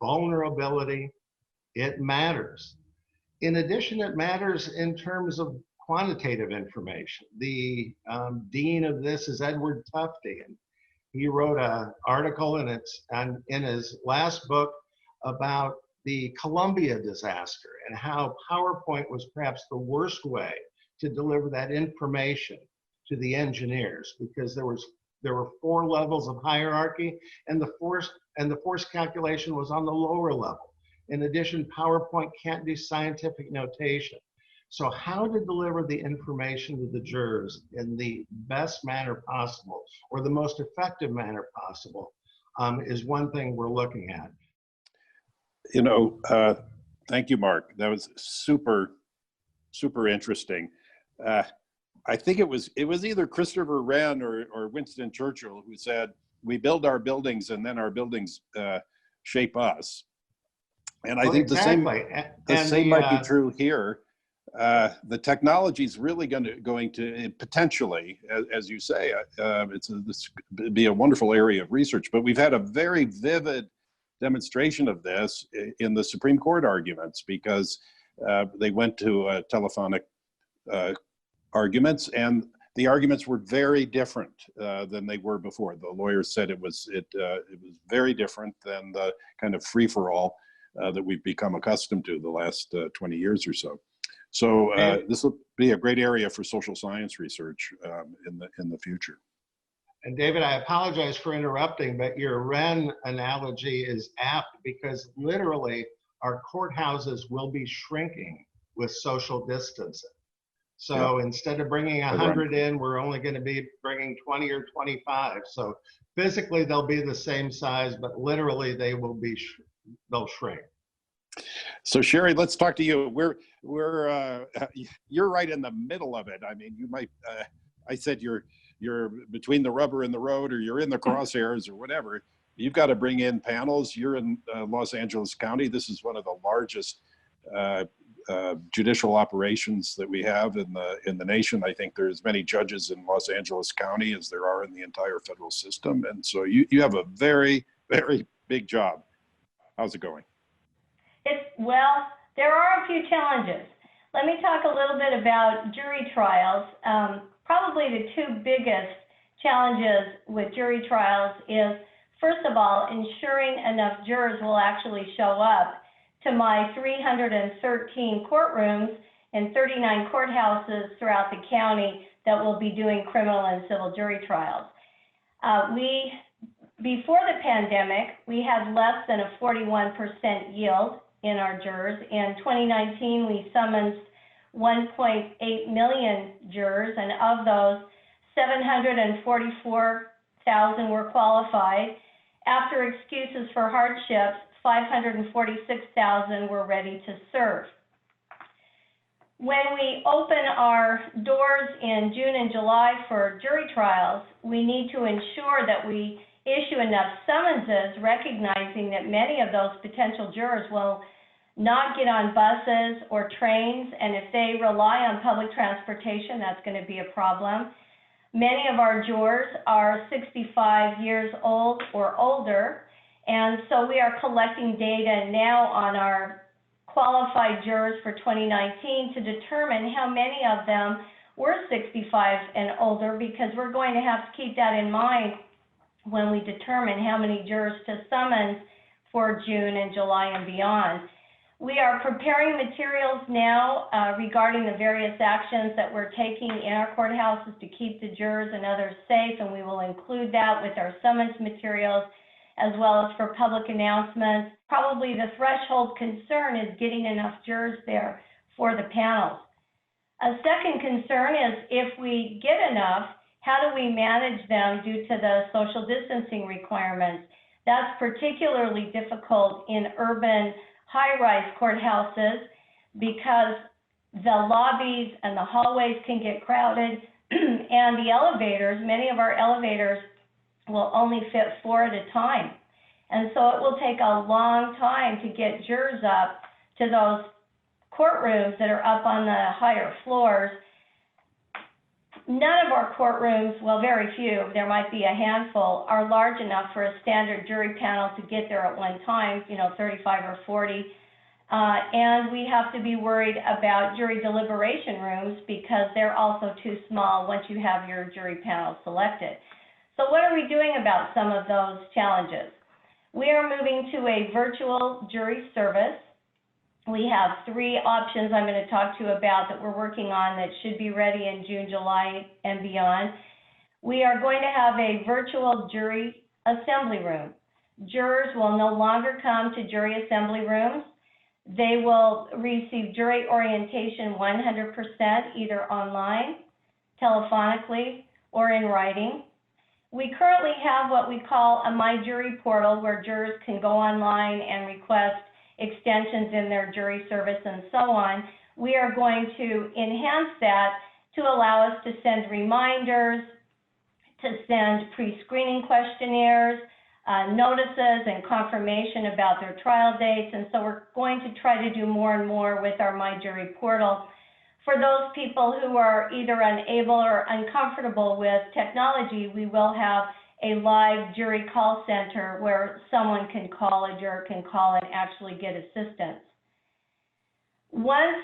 F: vulnerability. It matters. In addition, it matters in terms of quantitative information. The dean of this is Edward Tufte, and he wrote an article in his last book about the Columbia disaster and how PowerPoint was perhaps the worst way to deliver that information to the engineers, because there were 4 levels of hierarchy, and the force calculation was on the lower level. In addition, PowerPoint can't do scientific notation. So how to deliver the information to the jurors in the best manner possible, or the most effective manner possible, is one thing we're looking at.
A: Thank you, Mark. That was super interesting. I think it was either Christopher Wren or Winston Churchill who said, "We build our buildings and then our buildings shape us." And I think
F: exactly.
A: the same might be true here. The technology is really going to potentially, as you say, this be a wonderful area of research. But we've had a very vivid demonstration of this in the Supreme Court arguments, because they went to telephonic arguments, and the arguments were very different than they were before. The lawyers said it was very different than the kind of free-for-all that we've become accustomed to the last 20 years or so. So this will be a great area for social science research in the future.
F: And David, I apologize for interrupting, but your Wren analogy is apt, because literally our courthouses will be shrinking with social distancing. So instead of bringing 100 in, we're only going to be bringing 20 or 25. So physically they'll be the same size, but literally they'll shrink.
A: So Sherri, let's talk to you. You're right in the middle of it. I mean, you might. I said you're between the rubber and the road, or you're in the crosshairs, or whatever. You've got to bring in panels. You're in Los Angeles County. This is one of the largest judicial operations that we have in the nation. I think there's as many judges in Los Angeles County as there are in the entire federal system, and so you have a very, very big job. How's it going?
G: Well, there are a few challenges. Let me talk a little bit about jury trials. Probably the two biggest challenges with jury trials is, first of all, ensuring enough jurors will actually show up to my 313 courtrooms and 39 courthouses throughout the county that will be doing criminal and civil jury trials. Before the pandemic, we had less than a 41% yield in our jurors. In 2019, we summoned 1.8 million jurors, and of those, 744,000 were qualified. After excuses for hardships, 546,000 were ready to serve. When we open our doors in June and July for jury trials, we need to ensure that we issue enough summonses, recognizing that many of those potential jurors will not get on buses or trains, and if they rely on public transportation, that's going to be a problem. Many of our jurors are 65 years old or older, and so we are collecting data now on our qualified jurors for 2019 to determine how many of them were 65 and older, because we're going to have to keep that in mind when we determine how many jurors to summon for June and July and beyond. We are preparing materials now regarding the various actions that we're taking in our courthouses to keep the jurors and others safe, and we will include that with our summons materials as well as for public announcements. Probably the threshold concern is getting enough jurors there for the panels. A second concern is, if we get enough, how do we manage them due to the social distancing requirements? That's particularly difficult in urban high-rise courthouses, because the lobbies and the hallways can get crowded, and the elevators, many of our elevators will only fit 4 at a time. And so it will take a long time to get jurors up to those courtrooms that are up on the higher floors. None of our courtrooms, well, very few, there might be a handful, are large enough for a standard jury panel to get there at one time, 35 or 40. And we have to be worried about jury deliberation rooms, because they're also too small once you have your jury panel selected. So what are we doing about some of those challenges? We are moving to a virtual jury service. We have 3 options I'm going to talk to you about that we're working on that should be ready in June, July, and beyond. We are going to have a virtual jury assembly room. Jurors will no longer come to jury assembly rooms. They will receive jury orientation 100%, either online, telephonically, or in writing. We currently have what we call a My Jury portal, where jurors can go online and request extensions in their jury service and so on. We are going to enhance that to allow us to send reminders, to send pre-screening questionnaires, notices and confirmation about their trial dates. And so we're going to try to do more and more with our My Jury portal. For those people who are either unable or uncomfortable with technology, we will have a live jury call center where someone can call, a juror can call and actually get assistance. Once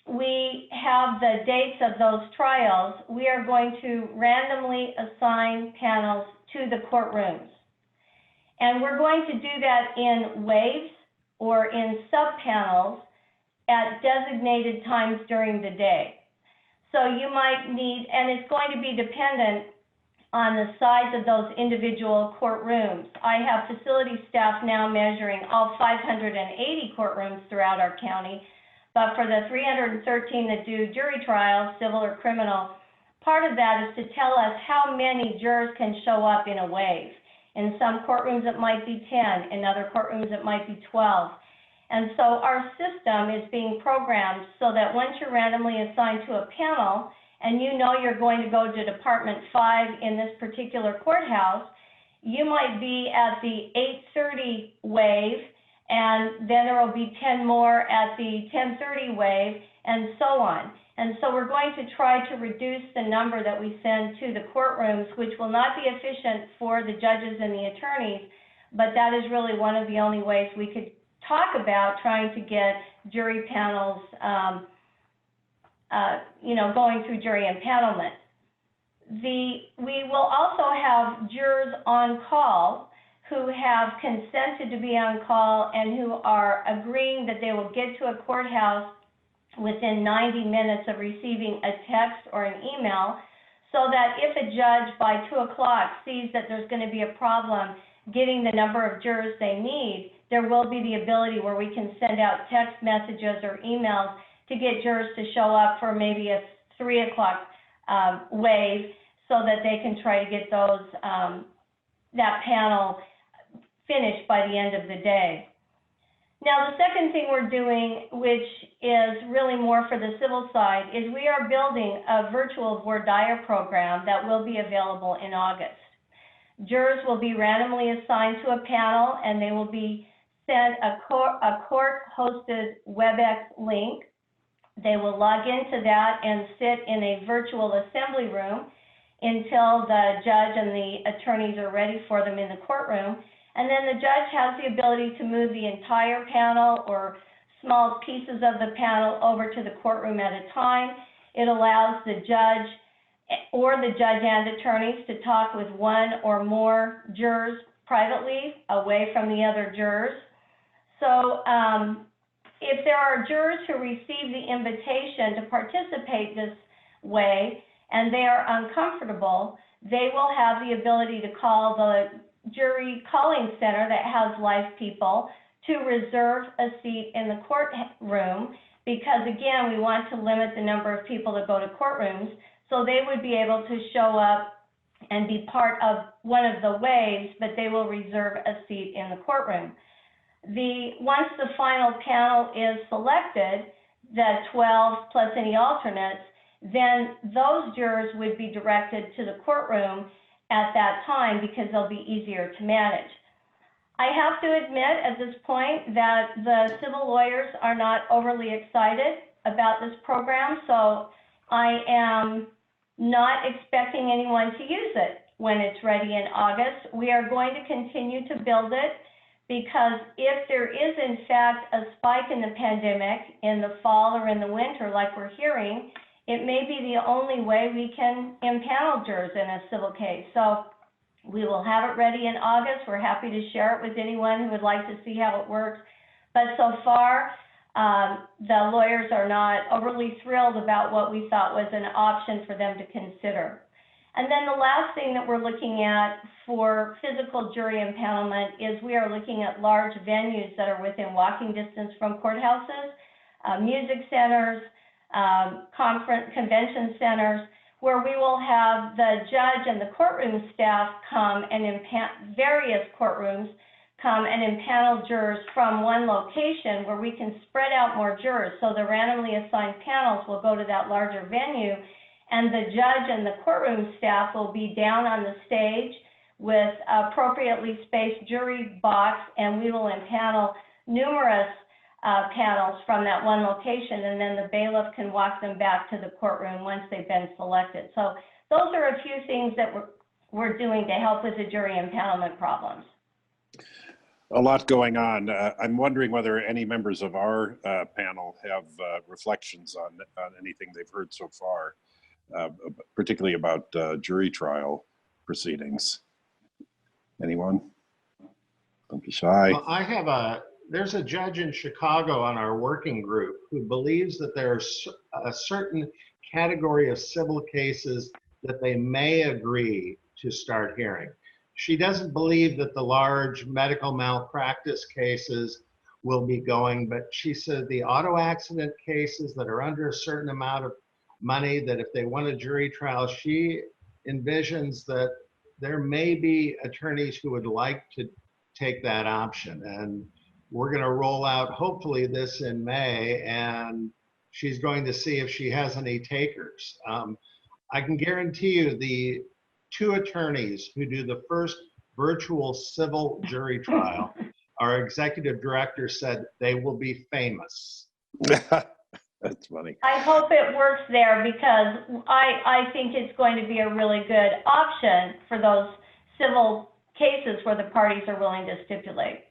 G: we have the dates of those trials, we are going to randomly assign panels to the courtrooms. And we're going to do that in waves or in sub-panels at designated times during the day. So you might need, and it's going to be dependent on the size of those individual courtrooms. I have facility staff now measuring all 580 courtrooms throughout our county, but for the 313 that do jury trials, civil or criminal, part of that is to tell us how many jurors can show up in a wave. In some courtrooms it might be 10, in other courtrooms it might be 12. And so our system is being programmed so that once you're randomly assigned to a panel and you know you're going to go to Department 5 in this particular courthouse, you might be at the 8:30 wave, and then there will be 10 more at the 10:30 wave, and so on. And so we're going to try to reduce the number that we send to the courtrooms, which will not be efficient for the judges and the attorneys, but that is really one of the only ways we could talk about trying to get jury panels, going through jury empanelment. We will also have jurors on call who have consented to be on call and who are agreeing that they will get to a courthouse within 90 minutes of receiving a text or an email, so that if a judge by 2 o'clock sees that there's going to be a problem getting the number of jurors they need, there will be the ability where we can send out text messages or emails to get jurors to show up for maybe a 3 o'clock wave so that they can try to get those that panel finished by the end of the day. Now, the second thing we're doing, which is really more for the civil side, is we are building a virtual voir dire program that will be available in August. Jurors will be randomly assigned to a panel, and they will be sent a court-hosted WebEx link. They will log into that and sit in a virtual assembly room until the judge and the attorneys are ready for them in the courtroom. And then the judge has the ability to move the entire panel or small pieces of the panel over to the courtroom at a time. It allows the judge or the judge and attorneys to talk with one or more jurors privately away from the other jurors. So if there are jurors who receive the invitation to participate this way and they are uncomfortable, they will have the ability to call the jury calling center that has live people to reserve a seat in the courtroom, because again, we want to limit the number of people that go to courtrooms, so they would be able to show up and be part of one of the waves, but they will reserve a seat in the courtroom. Once the final panel is selected, the 12 plus any alternates, then those jurors would be directed to the courtroom at that time because they'll be easier to manage. I have to admit at this point that the civil lawyers are not overly excited about this program, so I am not expecting anyone to use it when it's ready in August. We are going to continue to build it because if there is in fact a spike in the pandemic in the fall or in the winter like we're hearing, it may be the only way we can impanel jurors in a civil case. So we will have it ready in August. We're happy to share it with anyone who would like to see how it works. But so far, the lawyers are not overly thrilled about what we thought was an option for them to consider. And then the last thing that we're looking at for physical jury impanelment is we are looking at large venues that are within walking distance from courthouses, music centers, convention centers, where we will have the judge and the courtroom staff come and various courtrooms come and impanel jurors from one location where we can spread out more jurors. So the randomly assigned panels will go to that larger venue, and the judge and the courtroom staff will be down on the stage with appropriately spaced jury box, and we will impanel numerous panels from that one location, and then the bailiff can walk them back to the courtroom once they've been selected. So those are a few things that we're doing to help with the jury impanelment problems.
A: A lot going on. I'm wondering whether any members of our panel have reflections on anything they've heard so far, particularly about jury trial proceedings. Anyone? Don't be shy.
F: Well, there's a judge in Chicago on our working group who believes that there's a certain category of civil cases that they may agree to start hearing. She doesn't believe that the large medical malpractice cases will be going, but she said the auto accident cases that are under a certain amount of money, that if they want a jury trial, she envisions that there may be attorneys who would like to take that option. And we're going to roll out hopefully this in May, and she's going to see if she has any takers. I can guarantee you the 2 attorneys who do the first virtual civil jury trial, our executive director said they will be famous.
A: That's funny.
G: I hope it works there, because I think it's going to be a really good option for those civil cases where the parties are willing to stipulate.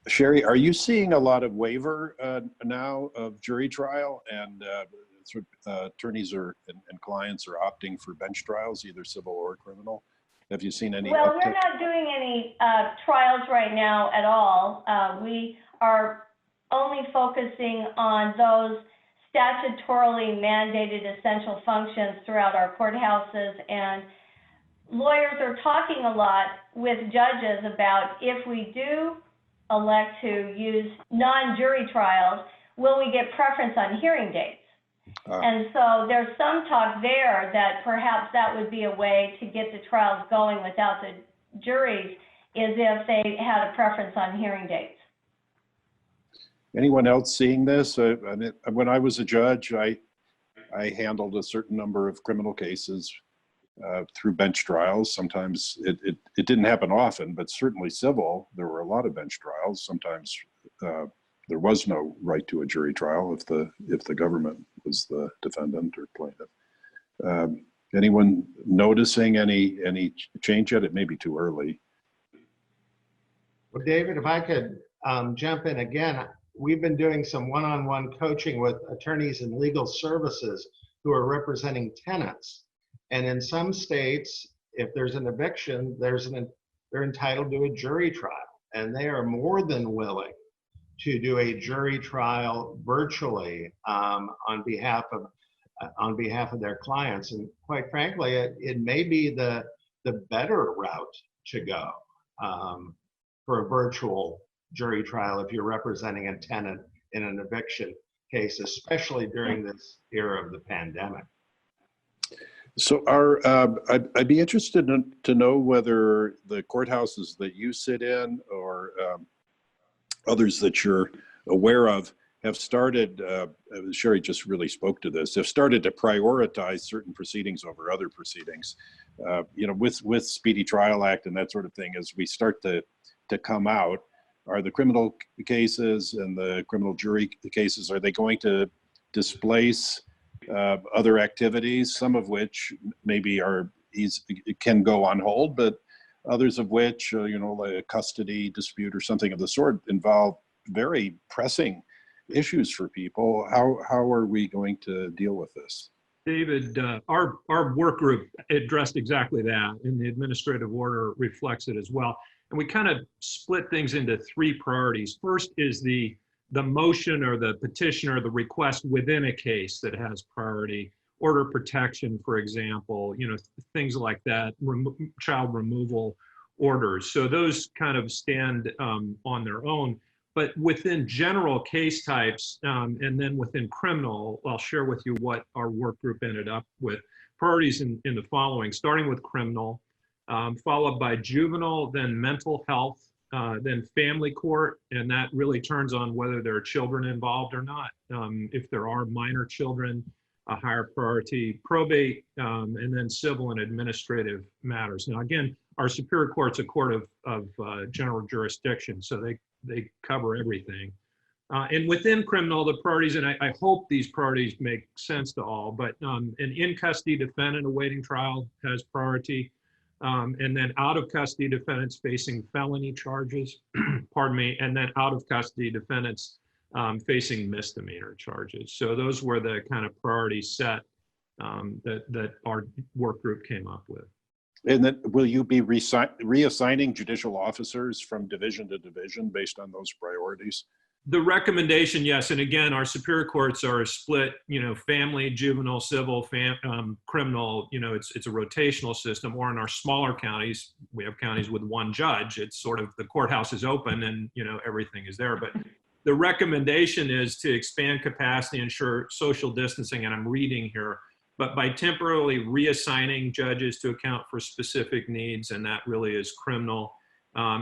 A: Sherri, are you seeing a lot of waiver now of jury trial, and attorneys and clients are opting for bench trials, either civil or criminal? Have you seen any?
G: Well, we're not doing any trials right now at all. We are only focusing on those statutorily mandated essential functions throughout our courthouses, and lawyers are talking a lot with judges about, if we do elect to use non-jury trials, will we get preference on hearing dates? And so there's some talk there that perhaps that would be a way to get the trials going without the juries, is if they had a preference on hearing dates.
A: Anyone else seeing this? When I was a judge, I handled a certain number of criminal cases through bench trials. Sometimes it didn't happen often, but certainly civil, there were a lot of bench trials. Sometimes there was no right to a jury trial if the government was the defendant or plaintiff. Anyone noticing any change yet? It may be too early.
F: Well, David, if I could jump in again, we've been doing some one-on-one coaching with attorneys in legal services who are representing tenants. And in some states, if there's an eviction, they're entitled to a jury trial, and they are more than willing to do a jury trial virtually on behalf of their clients. And quite frankly, it may be the better route to go for a virtual jury trial if you're representing a tenant in an eviction case, especially during this era of the pandemic.
A: So I'd be interested to know whether the courthouses that you sit in, or others that you're aware of, have started, Sherri just really spoke to this, have started to prioritize certain proceedings over other proceedings. With Speedy Trial Act and that sort of thing, as we start to come out, are the criminal cases and the criminal jury cases, are they going to displace other activities, some of which maybe can go on hold, but others of which, like a custody dispute or something of the sort, involve very pressing issues for people? How are we going to deal with this?
E: David, our work group addressed exactly that, and the administrative order reflects it as well. And we kind of split things into 3 priorities. First is the motion or the petition or the request within a case that has priority. Order protection, for example, things like that, child removal orders. So those kind of stand on their own. But within general case types, and then within criminal, I'll share with you what our work group ended up with. Priorities in the following, starting with criminal, followed by juvenile, then mental health, then family court, and that really turns on whether there are children involved or not. If there are minor children, a higher priority, probate, and then civil and administrative matters. Now, again, our Superior Court's a court of general jurisdiction, so they cover everything. And within criminal, the priorities, and I hope these priorities make sense to all, but an in-custody defendant awaiting trial has priority. And then out-of-custody defendants facing felony charges, pardon me, and then out-of-custody defendants facing misdemeanor charges. So those were the kind of priorities set that our work group came up with.
A: And then will you be reassigning judicial officers from division to division based on those priorities?
E: The recommendation, yes. And again, our superior courts are split, family, juvenile, civil, criminal, it's a rotational system. Or in our smaller counties, we have counties with one judge. It's sort of the courthouse is open and, everything is there. But the recommendation is to expand capacity, ensure social distancing, and I'm reading here, but by temporarily reassigning judges to account for specific needs, and that really is criminal.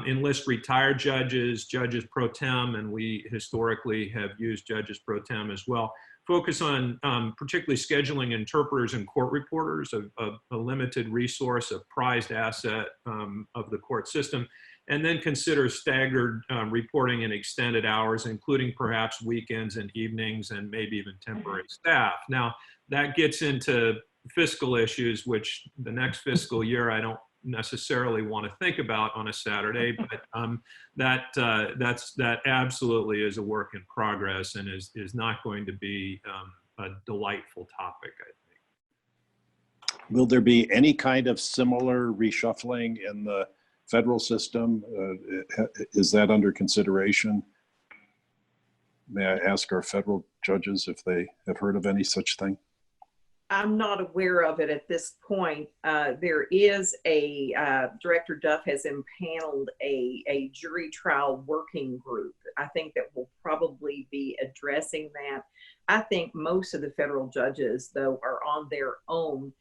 E: Enlist retired judges, judges pro tem, and we historically have used judges pro tem as well. Focus on particularly scheduling interpreters and court reporters, a limited resource, a prized asset of the court system, and then consider staggered reporting in extended hours, including perhaps weekends and evenings, and maybe even temporary staff. Now, that gets into fiscal issues, which the next fiscal year I don't necessarily want to think about on a Saturday, but that absolutely is a work in progress and is not going to be a delightful topic, I think.
A: Will there be any kind of similar reshuffling in the federal system? Is that under consideration? May I ask our federal judges if they have heard of any such thing?
D: I'm not aware of it at this point. There is Director Duff has impaneled a jury trial working group. I think that will probably be addressing that. I think most of the federal judges, though, are on their own,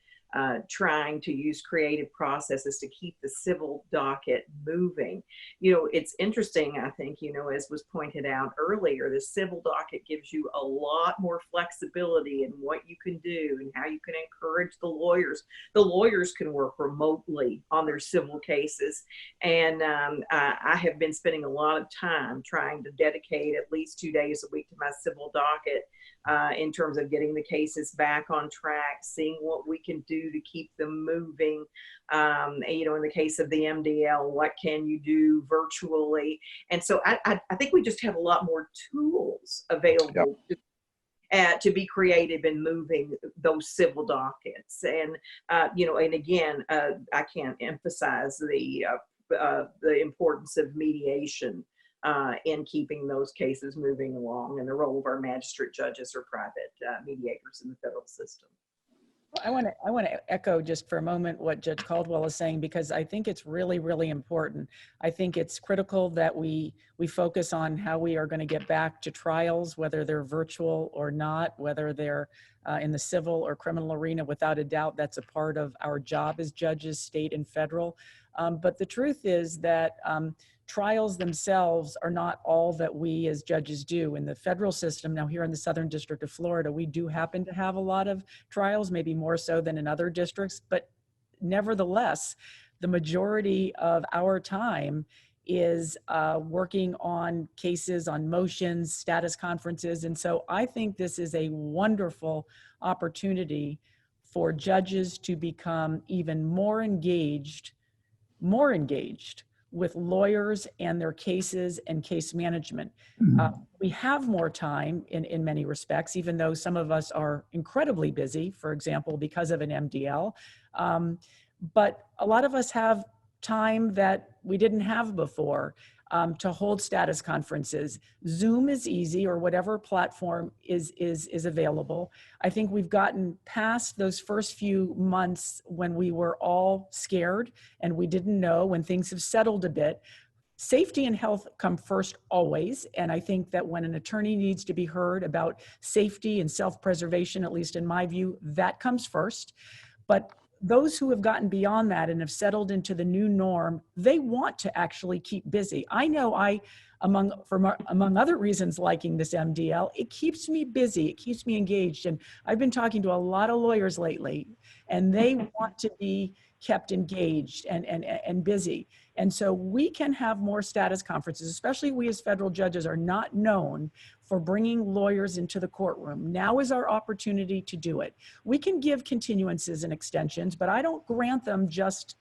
D: trying to use creative processes to keep the civil docket moving. It's interesting, I think, as was pointed out earlier, the civil docket gives you a lot more flexibility in what you can do and how you can encourage the lawyers. The lawyers can work remotely on their civil cases. And I have been spending a lot of time trying to dedicate at least 2 days a week to my civil docket in terms of getting the cases back on track, seeing what we can do to keep them moving. In the case of the MDL, what can you do virtually? And so I think we just have a lot more tools available to be creative in moving those civil dockets. And, and again, I can't emphasize the importance of mediation in keeping those cases moving along, and the role of our magistrate judges or private mediators in the federal system.
C: I want to echo just for a moment what Judge Caldwell is saying, because I think it's really, really important. I think it's critical that we focus on how we are going to get back to trials, whether they're virtual or not, whether they're in the civil or criminal arena. Without a doubt, that's a part of our job as judges, state and federal. But the truth is that trials themselves are not all that we as judges do. In the federal system, now here in the Southern District of Florida, we do happen to have a lot of trials, maybe more so than in other districts, but nevertheless, the majority of our time is working on cases, on motions, status conferences. And so I think this is a wonderful opportunity for judges to become even more engaged with lawyers and their cases and case management. We have more time in many respects, even though some of us are incredibly busy, for example, because of an MDL. But a lot of us have time that we didn't have before to hold status conferences. Zoom is easy, or whatever platform is available. I think we've gotten past those first few months when we were all scared and we didn't know. When things have settled a bit, safety and health come first always. And I think that when an attorney needs to be heard about safety and self-preservation, at least in my view, that comes first. But those who have gotten beyond that and have settled into the new norm, they want to actually keep busy. I know among other reasons liking this MDL, it keeps me busy, it keeps me engaged. And I've been talking to a lot of lawyers lately, and they want to be kept engaged and busy. And so we can have more status conferences, especially we as federal judges are not known for bringing lawyers into the courtroom. Now is our opportunity to do it. We can give continuances and extensions, but I don't grant them just,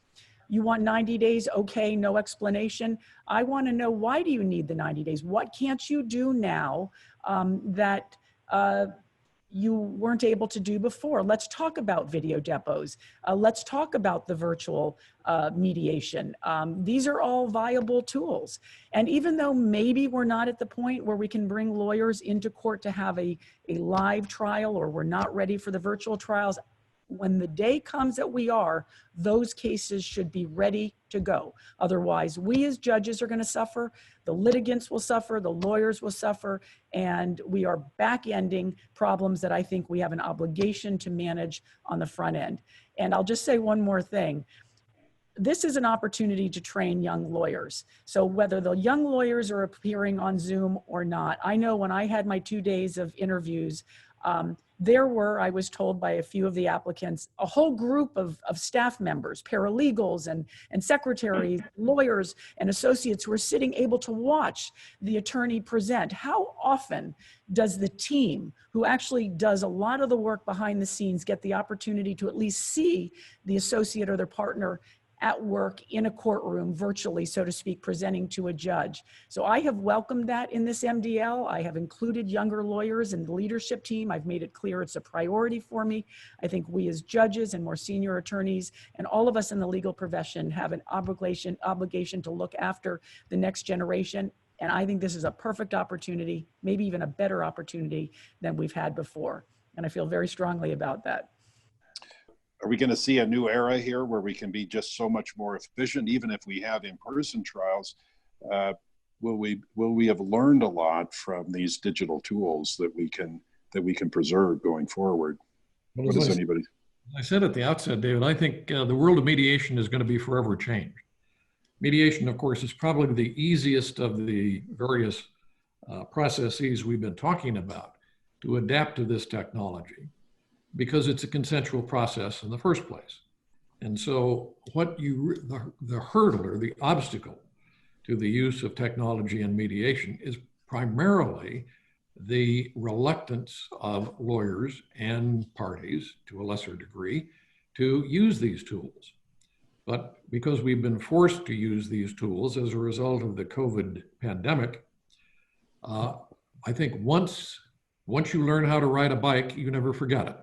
C: you want 90 days, okay, no explanation. I want to know, why do you need the 90 days? What can't you do now that you weren't able to do before? Let's talk about video depots. Let's talk about the virtual mediation. These are all viable tools. And even though maybe we're not at the point where we can bring lawyers into court to have a live trial, or we're not ready for the virtual trials, when the day comes that we are, those cases should be ready to go. Otherwise, we as judges are going to suffer, the litigants will suffer, the lawyers will suffer, and we are back-ending problems that I think we have an obligation to manage on the front end. And I'll just say one more thing. This is an opportunity to train young lawyers. So whether the young lawyers are appearing on Zoom or not, I know when I had my 2 days of interviews, there were, I was told by a few of the applicants, a whole group of staff members, paralegals and secretaries, lawyers and associates who were sitting able to watch the attorney present. How often does the team, who actually does a lot of the work behind the scenes, get the opportunity to at least see the associate or their partner at work in a courtroom, virtually, so to speak, presenting to a judge? So I have welcomed that in this MDL. I have included younger lawyers in the leadership team. I've made it clear it's a priority for me. I think we as judges and more senior attorneys and all of us in the legal profession have an obligation to look after the next generation. And I think this is a perfect opportunity, maybe even a better opportunity than we've had before. And I feel very strongly about that.
A: Are we going to see a new era here where we can be just so much more efficient, even if we have in-person trials? Will we have learned a lot from these digital tools that we can preserve going forward?
B: Well,
A: what does anybody?
B: I said at the outset, David, I think the world of mediation is going to be forever changed. Mediation, of course, is probably the easiest of the various processes we've been talking about to adapt to this technology, because it's a consensual process in the first place. And so the hurdle or the obstacle to the use of technology in mediation is primarily the reluctance of lawyers and parties, to a lesser degree, to use these tools. But because we've been forced to use these tools as a result of the COVID pandemic, I think once you learn how to ride a bike, you never forget it.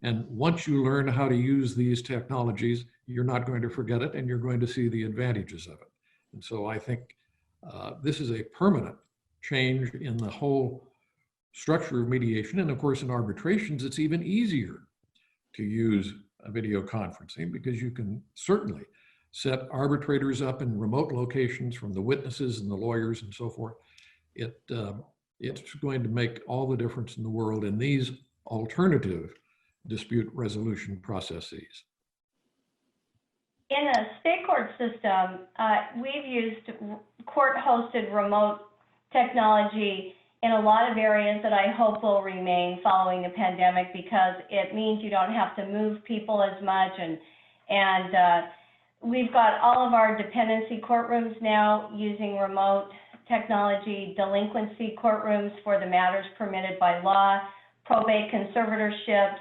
B: And once you learn how to use these technologies, you're not going to forget it, and you're going to see the advantages of it. And so I think this is a permanent change in the whole structure of mediation. And of course, in arbitrations, it's even easier to use video conferencing, because you can certainly set arbitrators up in remote locations from the witnesses and the lawyers and so forth. It's going to make all the difference in the world in these alternative dispute resolution processes.
G: In a state court system, we've used court-hosted remote technology in a lot of areas that I hope will remain following the pandemic, because it means you don't have to move people as much. And we've got all of our dependency courtrooms now using remote technology, delinquency courtrooms for the matters permitted by law, probate conservatorships,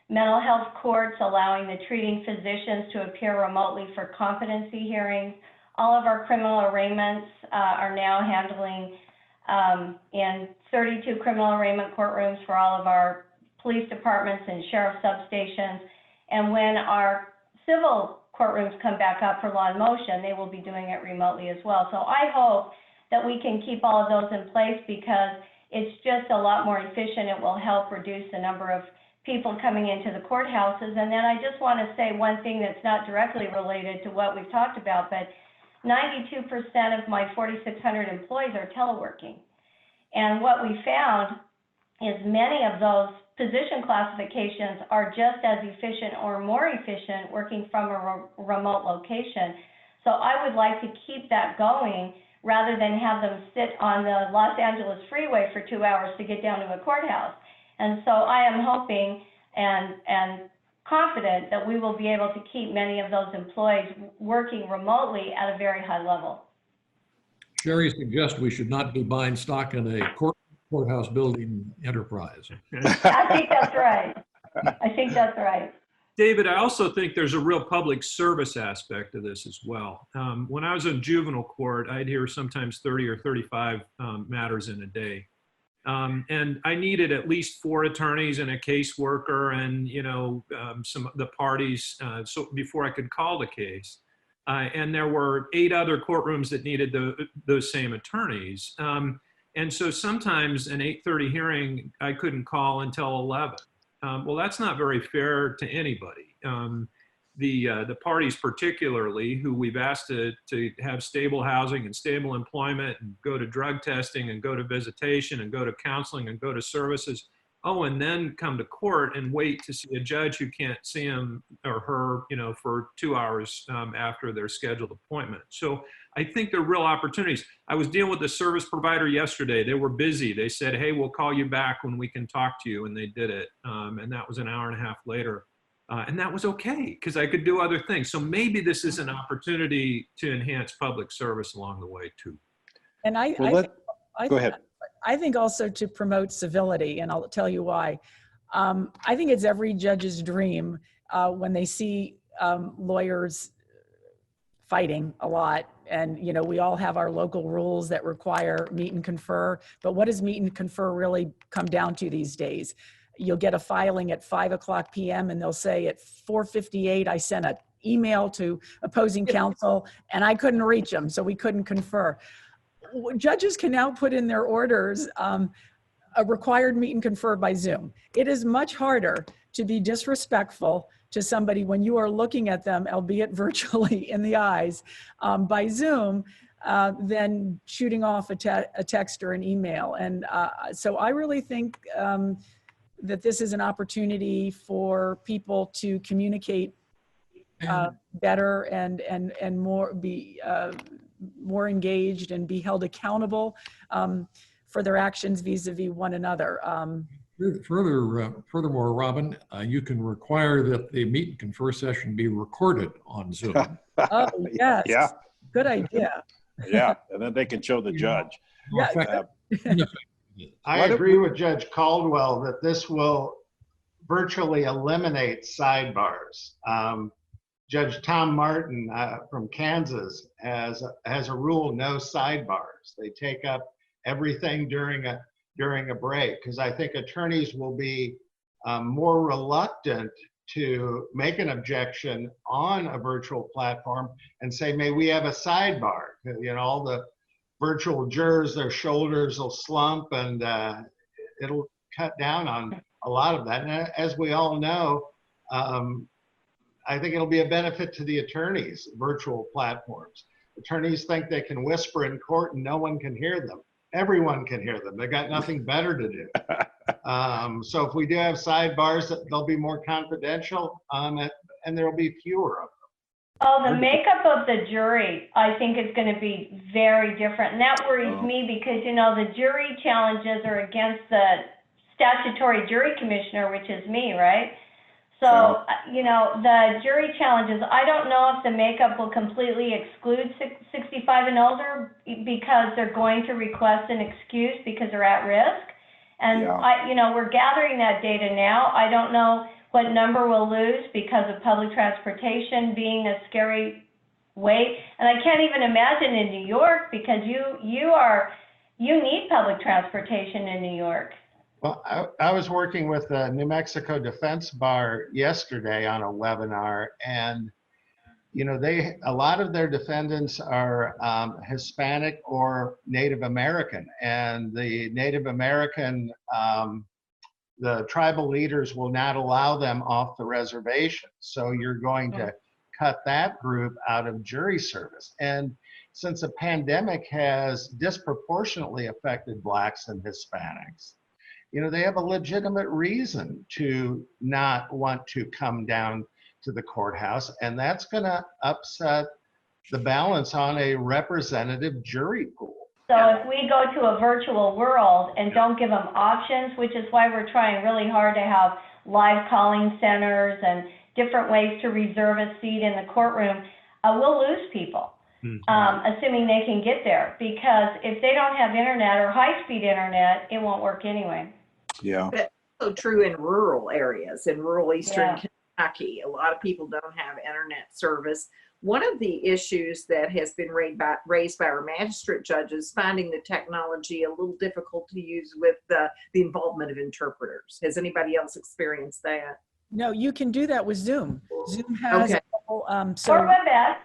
G: mental health courts allowing the treating physicians to appear remotely for competency hearings. All of our criminal arraignments are now handling in 32 criminal arraignment courtrooms for all of our police departments and sheriff substations. And when our civil courtrooms come back up for law and motion, they will be doing it remotely as well. So I hope that we can keep all of those in place, because it's just a lot more efficient. It will help reduce the number of people coming into the courthouses. And then I just want to say one thing that's not directly related to what we've talked about, but 92% of my 4,600 employees are teleworking. And what we found is many of those position classifications are just as efficient or more efficient working from a remote location. So I would like to keep that going rather than have them sit on the Los Angeles freeway for 2 hours to get down to a courthouse. And so I am hoping and confident that we will be able to keep many of those employees working remotely at a very high level.
B: Sherri suggests we should not be buying stock in a courthouse building enterprise.
G: I think that's right. I think that's right.
E: David, I also think there's a real public service aspect to this as well. When I was in juvenile court, I'd hear sometimes 30 or 35 matters in a day. And I needed at least 4 attorneys and a caseworker and, some of the parties so before I could call the case. And there were 8 other courtrooms that needed those same attorneys. And so sometimes an 8:30 hearing, I couldn't call until 11. Well, that's not very fair to anybody. The parties particularly, who we've asked to have stable housing and stable employment and go to drug testing and go to visitation and go to counseling and go to services, and then come to court and wait to see a judge who can't see him or her, for 2 hours after their scheduled appointment. So I think there are real opportunities. I was dealing with a service provider yesterday. They were busy. They said, hey, we'll call you back when we can talk to you. And they did it. And that was an hour and a half later. And that was okay because I could do other things. So maybe this is an opportunity to enhance public service along the way too.
C: And
A: go ahead.
C: I think also to promote civility, and I'll tell you why. I think it's every judge's dream when they see lawyers fighting a lot. And, we all have our local rules that require meet and confer. But what does meet and confer really come down to these days? You'll get a filing at 5:00 p.m. and they'll say at 4:58, I sent an email to opposing counsel and I couldn't reach them, so we couldn't confer. Judges can now put in their orders a required meet and confer by Zoom. It is much harder to be disrespectful to somebody when you are looking at them, albeit virtually in the eyes, by Zoom, than shooting off a text or an email. And so I really think that this is an opportunity for people to communicate better and more, be more engaged and be held accountable for their actions vis-a-vis one another.
B: Furthermore, Robin, you can require that the meet and confer session be recorded on Zoom.
C: Oh, yes.
A: Yeah.
C: Good idea.
A: Yeah, and then they can show the judge.
C: Yeah.
F: I agree with Judge Caldwell that this will virtually eliminate sidebars. Judge Tom Martin from Kansas has a rule: no sidebars. They take up everything during a break, because I think attorneys will be more reluctant to make an objection on a virtual platform and say, may we have a sidebar? All the virtual jurors, their shoulders will slump and it'll cut down on a lot of that. And as we all know, I think it'll be a benefit to the attorneys, virtual platforms. Attorneys think they can whisper in court and no one can hear them. Everyone can hear them. They got nothing better to do. So if we do have sidebars, they'll be more confidential and there'll be fewer of them.
G: Oh, the makeup of the jury, I think, is going to be very different. And that worries me because, the jury challenges are against the statutory jury commissioner, which is me, right? So, the jury challenges, I don't know if the makeup will completely exclude 65 and older because they're going to request an excuse because they're at risk. And, we're gathering that data now. I don't know what number we'll lose because of public transportation being a scary wait. And I can't even imagine in New York because you need public transportation in New York.
F: Well, I was working with the New Mexico Defense Bar yesterday on a webinar, and a lot of their defendants are Hispanic or Native American, and the Native American, the tribal leaders will not allow them off the reservation. So you're going to cut that group out of jury service. And since the pandemic has disproportionately affected Blacks and Hispanics, they have a legitimate reason to not want to come down to the courthouse, and that's going to upset the balance on a representative jury pool.
G: So if we go to a virtual world and don't give them options, which is why we're trying really hard to have live calling centers and different ways to reserve a seat in the courtroom, we'll lose people, assuming they can get there. Because if they don't have internet or high-speed internet, it won't work anyway.
A: Yeah.
D: That's also true in rural areas, in rural Eastern Kentucky. A lot of people don't have internet service. One of the issues that has been raised by our magistrate judges, finding the technology a little difficult to use with the involvement of interpreters. Has anybody else experienced that?
C: No, you can do that with Zoom. Zoom has a couple,
G: Or WebEx.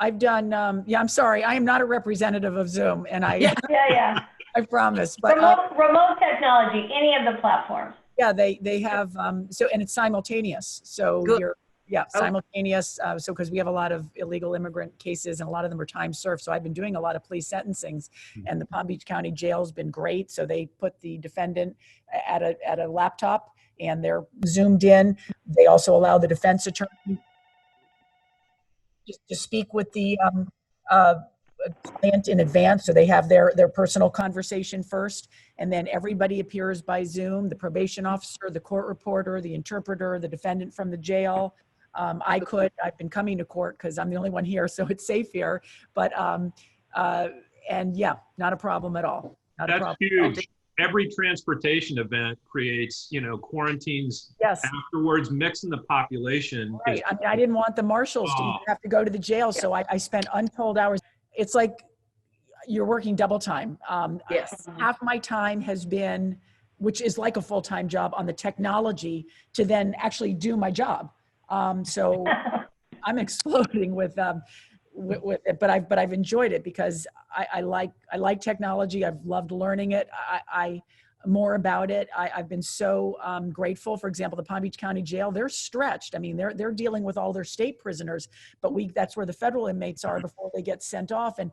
C: I've done, I'm sorry, I am not a representative of Zoom, and I I promise. But
G: remote technology, any of the platforms.
C: Yeah, they have, and it's simultaneous. So
D: Good.
C: simultaneous. So because we have a lot of illegal immigrant cases and a lot of them are time served. So I've been doing a lot of police sentencings, and the Palm Beach County Jail's been great. So they put the defendant at a laptop and they're zoomed in. They also allow the defense attorney just to speak with the client in advance. So they have their personal conversation first, and then everybody appears by Zoom, the probation officer, the court reporter, the interpreter, the defendant from the jail. I've been coming to court because I'm the only one here, so it's safe here. But, and yeah, not a problem at all.
E: That's huge. Every transportation event creates, quarantines afterwards, mixing the population.
C: Right. I mean, I didn't want the marshals to even have to go to the jail, so I spent untold hours. It's like you're working double time. Half my time has been, which is like a full-time job, on the technology to then actually do my job. So I'm exploding with it, but I've enjoyed it because I like technology. I've loved learning it. I more about it. I've been so grateful. For example, the Palm Beach County Jail, they're stretched. I mean, they're dealing with all their state prisoners, but that's where the federal inmates are before they get sent off. And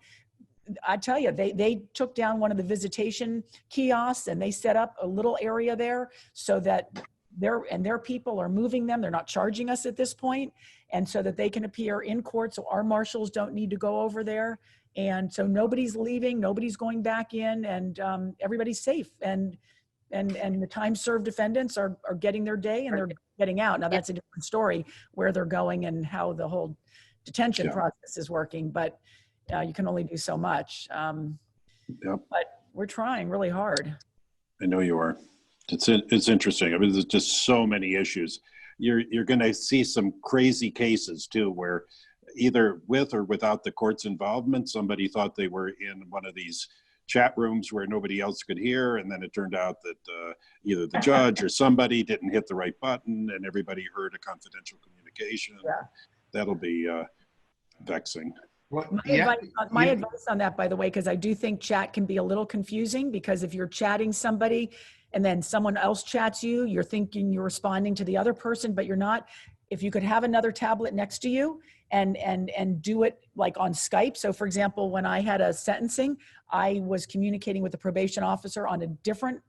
C: I tell you, they took down one of the visitation kiosks and they set up a little area there so that their people are moving them. They're not charging us at this point. And so that they can appear in court. So our marshals don't need to go over there. And so nobody's leaving, nobody's going back in, and everybody's safe. And the time served defendants are getting their day and they're getting out. Now that's a different story where they're going and how the whole detention process is working, but you can only do so much. But we're trying really hard.
A: I know you are. It's interesting. I mean, there's just so many issues. You're going to see some crazy cases too, where either with or without the court's involvement, somebody thought they were in one of these chat rooms where nobody else could hear, and then it turned out that either the judge or somebody didn't hit the right button, and everybody heard a confidential communication. That'll be vexing.
C: My advice on that, by the way, because I do think chat can be a little confusing, because if you're chatting somebody and then someone else chats you, you're thinking you're responding to the other person, but you're not. If you could have another tablet next to you and do it like on Skype. So for example, when I had a sentencing, I was communicating with the probation officer on a different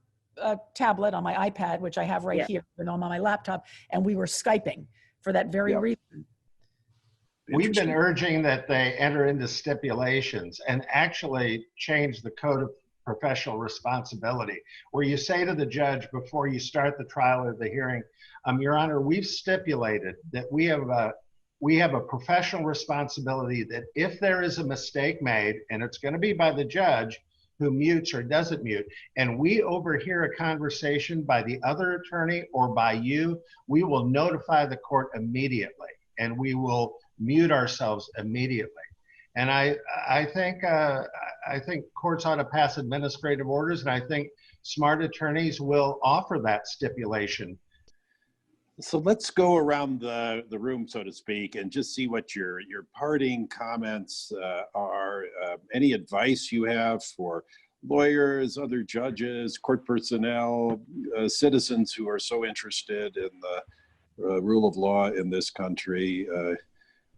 C: tablet on my iPad, which I have right here, and on my laptop, and we were Skyping for that very reason.
F: We've been urging that they enter into stipulations and actually change the code of professional responsibility, where you say to the judge before you start the trial or the hearing, Your Honor, we've stipulated that we have a professional responsibility that if there is a mistake made, and it's going to be by the judge who mutes or doesn't mute, and we overhear a conversation by the other attorney or by you, we will notify the court immediately, and we will mute ourselves immediately. And I think courts ought to pass administrative orders, and I think smart attorneys will offer that stipulation.
A: So let's go around the room, so to speak, and just see what your parting comments are. Any advice you have for lawyers, other judges, court personnel, citizens who are so interested in the rule of law in this country?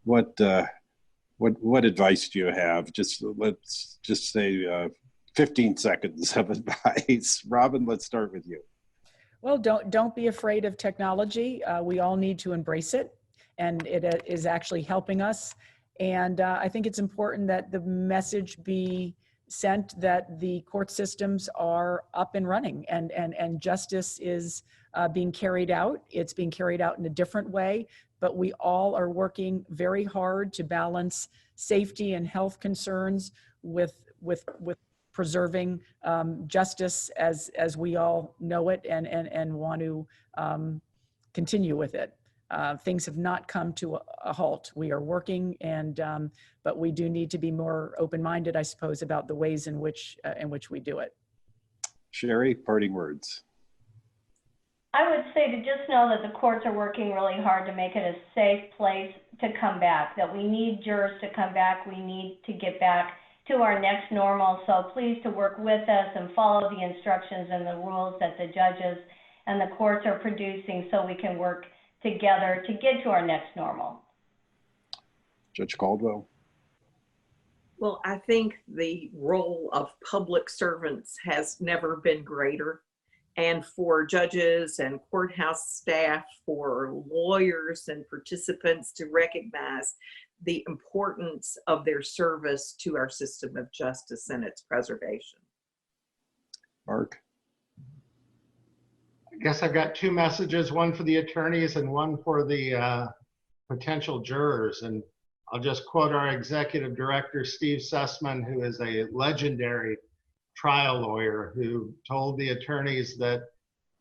A: What advice do you have? Let's just say 15 seconds of advice. Robin, let's start with you.
C: Well, don't be afraid of technology. We all need to embrace it, and it is actually helping us. And I think it's important that the message be sent that the court systems are up and running, and justice is being carried out. It's being carried out in a different way, but we all are working very hard to balance safety and health concerns with preserving justice as we all know it and want to continue with it. Things have not come to a halt. We are working, but we do need to be more open-minded, I suppose, about the ways in which we do it.
A: Sherri, parting words.
G: I would say to just know that the courts are working really hard to make it a safe place to come back, that we need jurors to come back. We need to get back to our next normal. So please to work with us and follow the instructions and the rules that the judges and the courts are producing so we can work together to get to our next normal.
A: Judge Caldwell.
D: Well, I think the role of public servants has never been greater. And for judges and courthouse staff, for lawyers and participants to recognize the importance of their service to our system of justice and its preservation.
A: Mark.
F: I guess I've got two messages, one for the attorneys and one for the potential jurors. And I'll just quote our executive director, Steve Sussman, who is a legendary trial lawyer, who told the attorneys that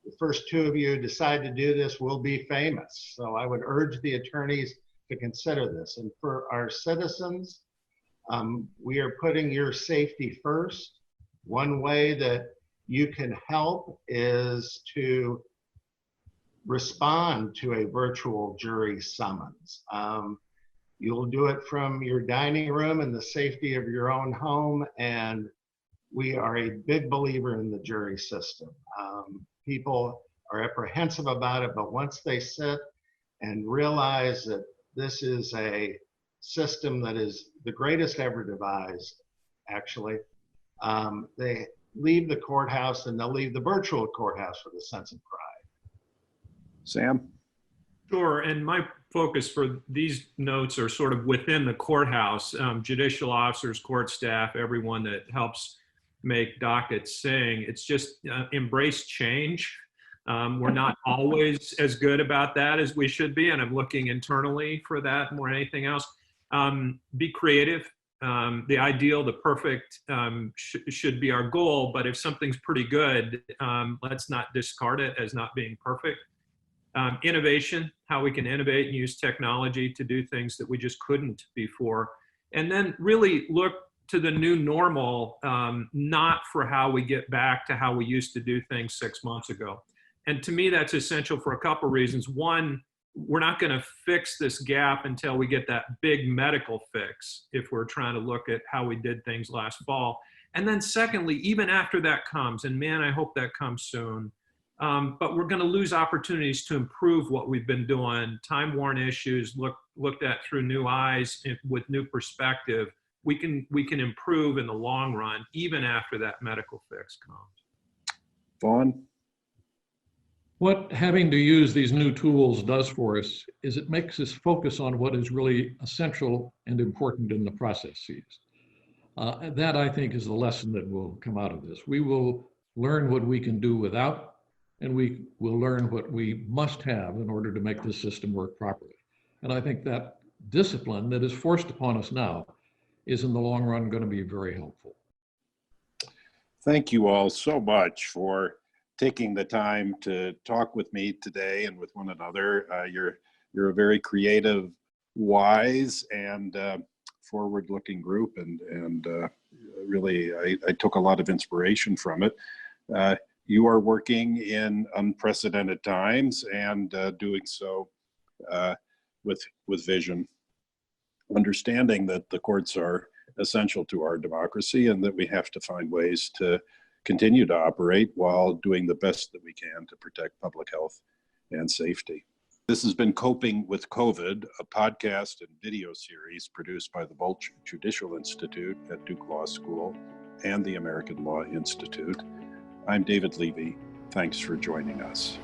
F: the first two of you decide to do this will be famous. So I would urge the attorneys to consider this. And for our citizens, we are putting your safety first. One way that you can help is to respond to a virtual jury summons. You'll do it from your dining room in the safety of your own home, and we are a big believer in the jury system. People are apprehensive about it, but once they sit and realize that this is a system that is the greatest ever devised, actually, they leave the courthouse and they'll leave the virtual courthouse with a sense of pride.
A: Sam?
E: Sure, and my focus for these notes are sort of within the courthouse, judicial officers, court staff, everyone that helps make dockets sing. It's just embrace change. We're not always as good about that as we should be, and I'm looking internally for that more than anything else. Be creative. The ideal, the perfect should be our goal, but if something's pretty good, let's not discard it as not being perfect. Innovation, how we can innovate and use technology to do things that we just couldn't before. And then really look to the new normal, not for how we get back to how we used to do things 6 months ago. And to me, that's essential for a couple of reasons. One, we're not going to fix this gap until we get that big medical fix if we're trying to look at how we did things last fall. And then secondly, even after that comes, and man, I hope that comes soon, but we're going to lose opportunities to improve what we've been doing. Time-worn issues looked at through new eyes with new perspective. We can improve in the long run, even after that medical fix comes.
A: Vaughn?
B: What having to use these new tools does for us is it makes us focus on what is really essential and important in the processes. That, I think, is the lesson that will come out of this. We will learn what we can do without, and we will learn what we must have in order to make this system work properly. And I think that discipline that is forced upon us now is in the long run going to be very helpful.
A: Thank you all so much for taking the time to talk with me today and with one another. You're a very creative, wise, and forward-looking group, and really I took a lot of inspiration from it. You are working in unprecedented times and doing so with vision, understanding that the courts are essential to our democracy and that we have to find ways to continue to operate while doing the best that we can to protect public health and safety. This has been Coping with COVID, a podcast and video series produced by the Bolch Judicial Institute at Duke Law School and the American Law Institute. I'm David Levy. Thanks for joining us.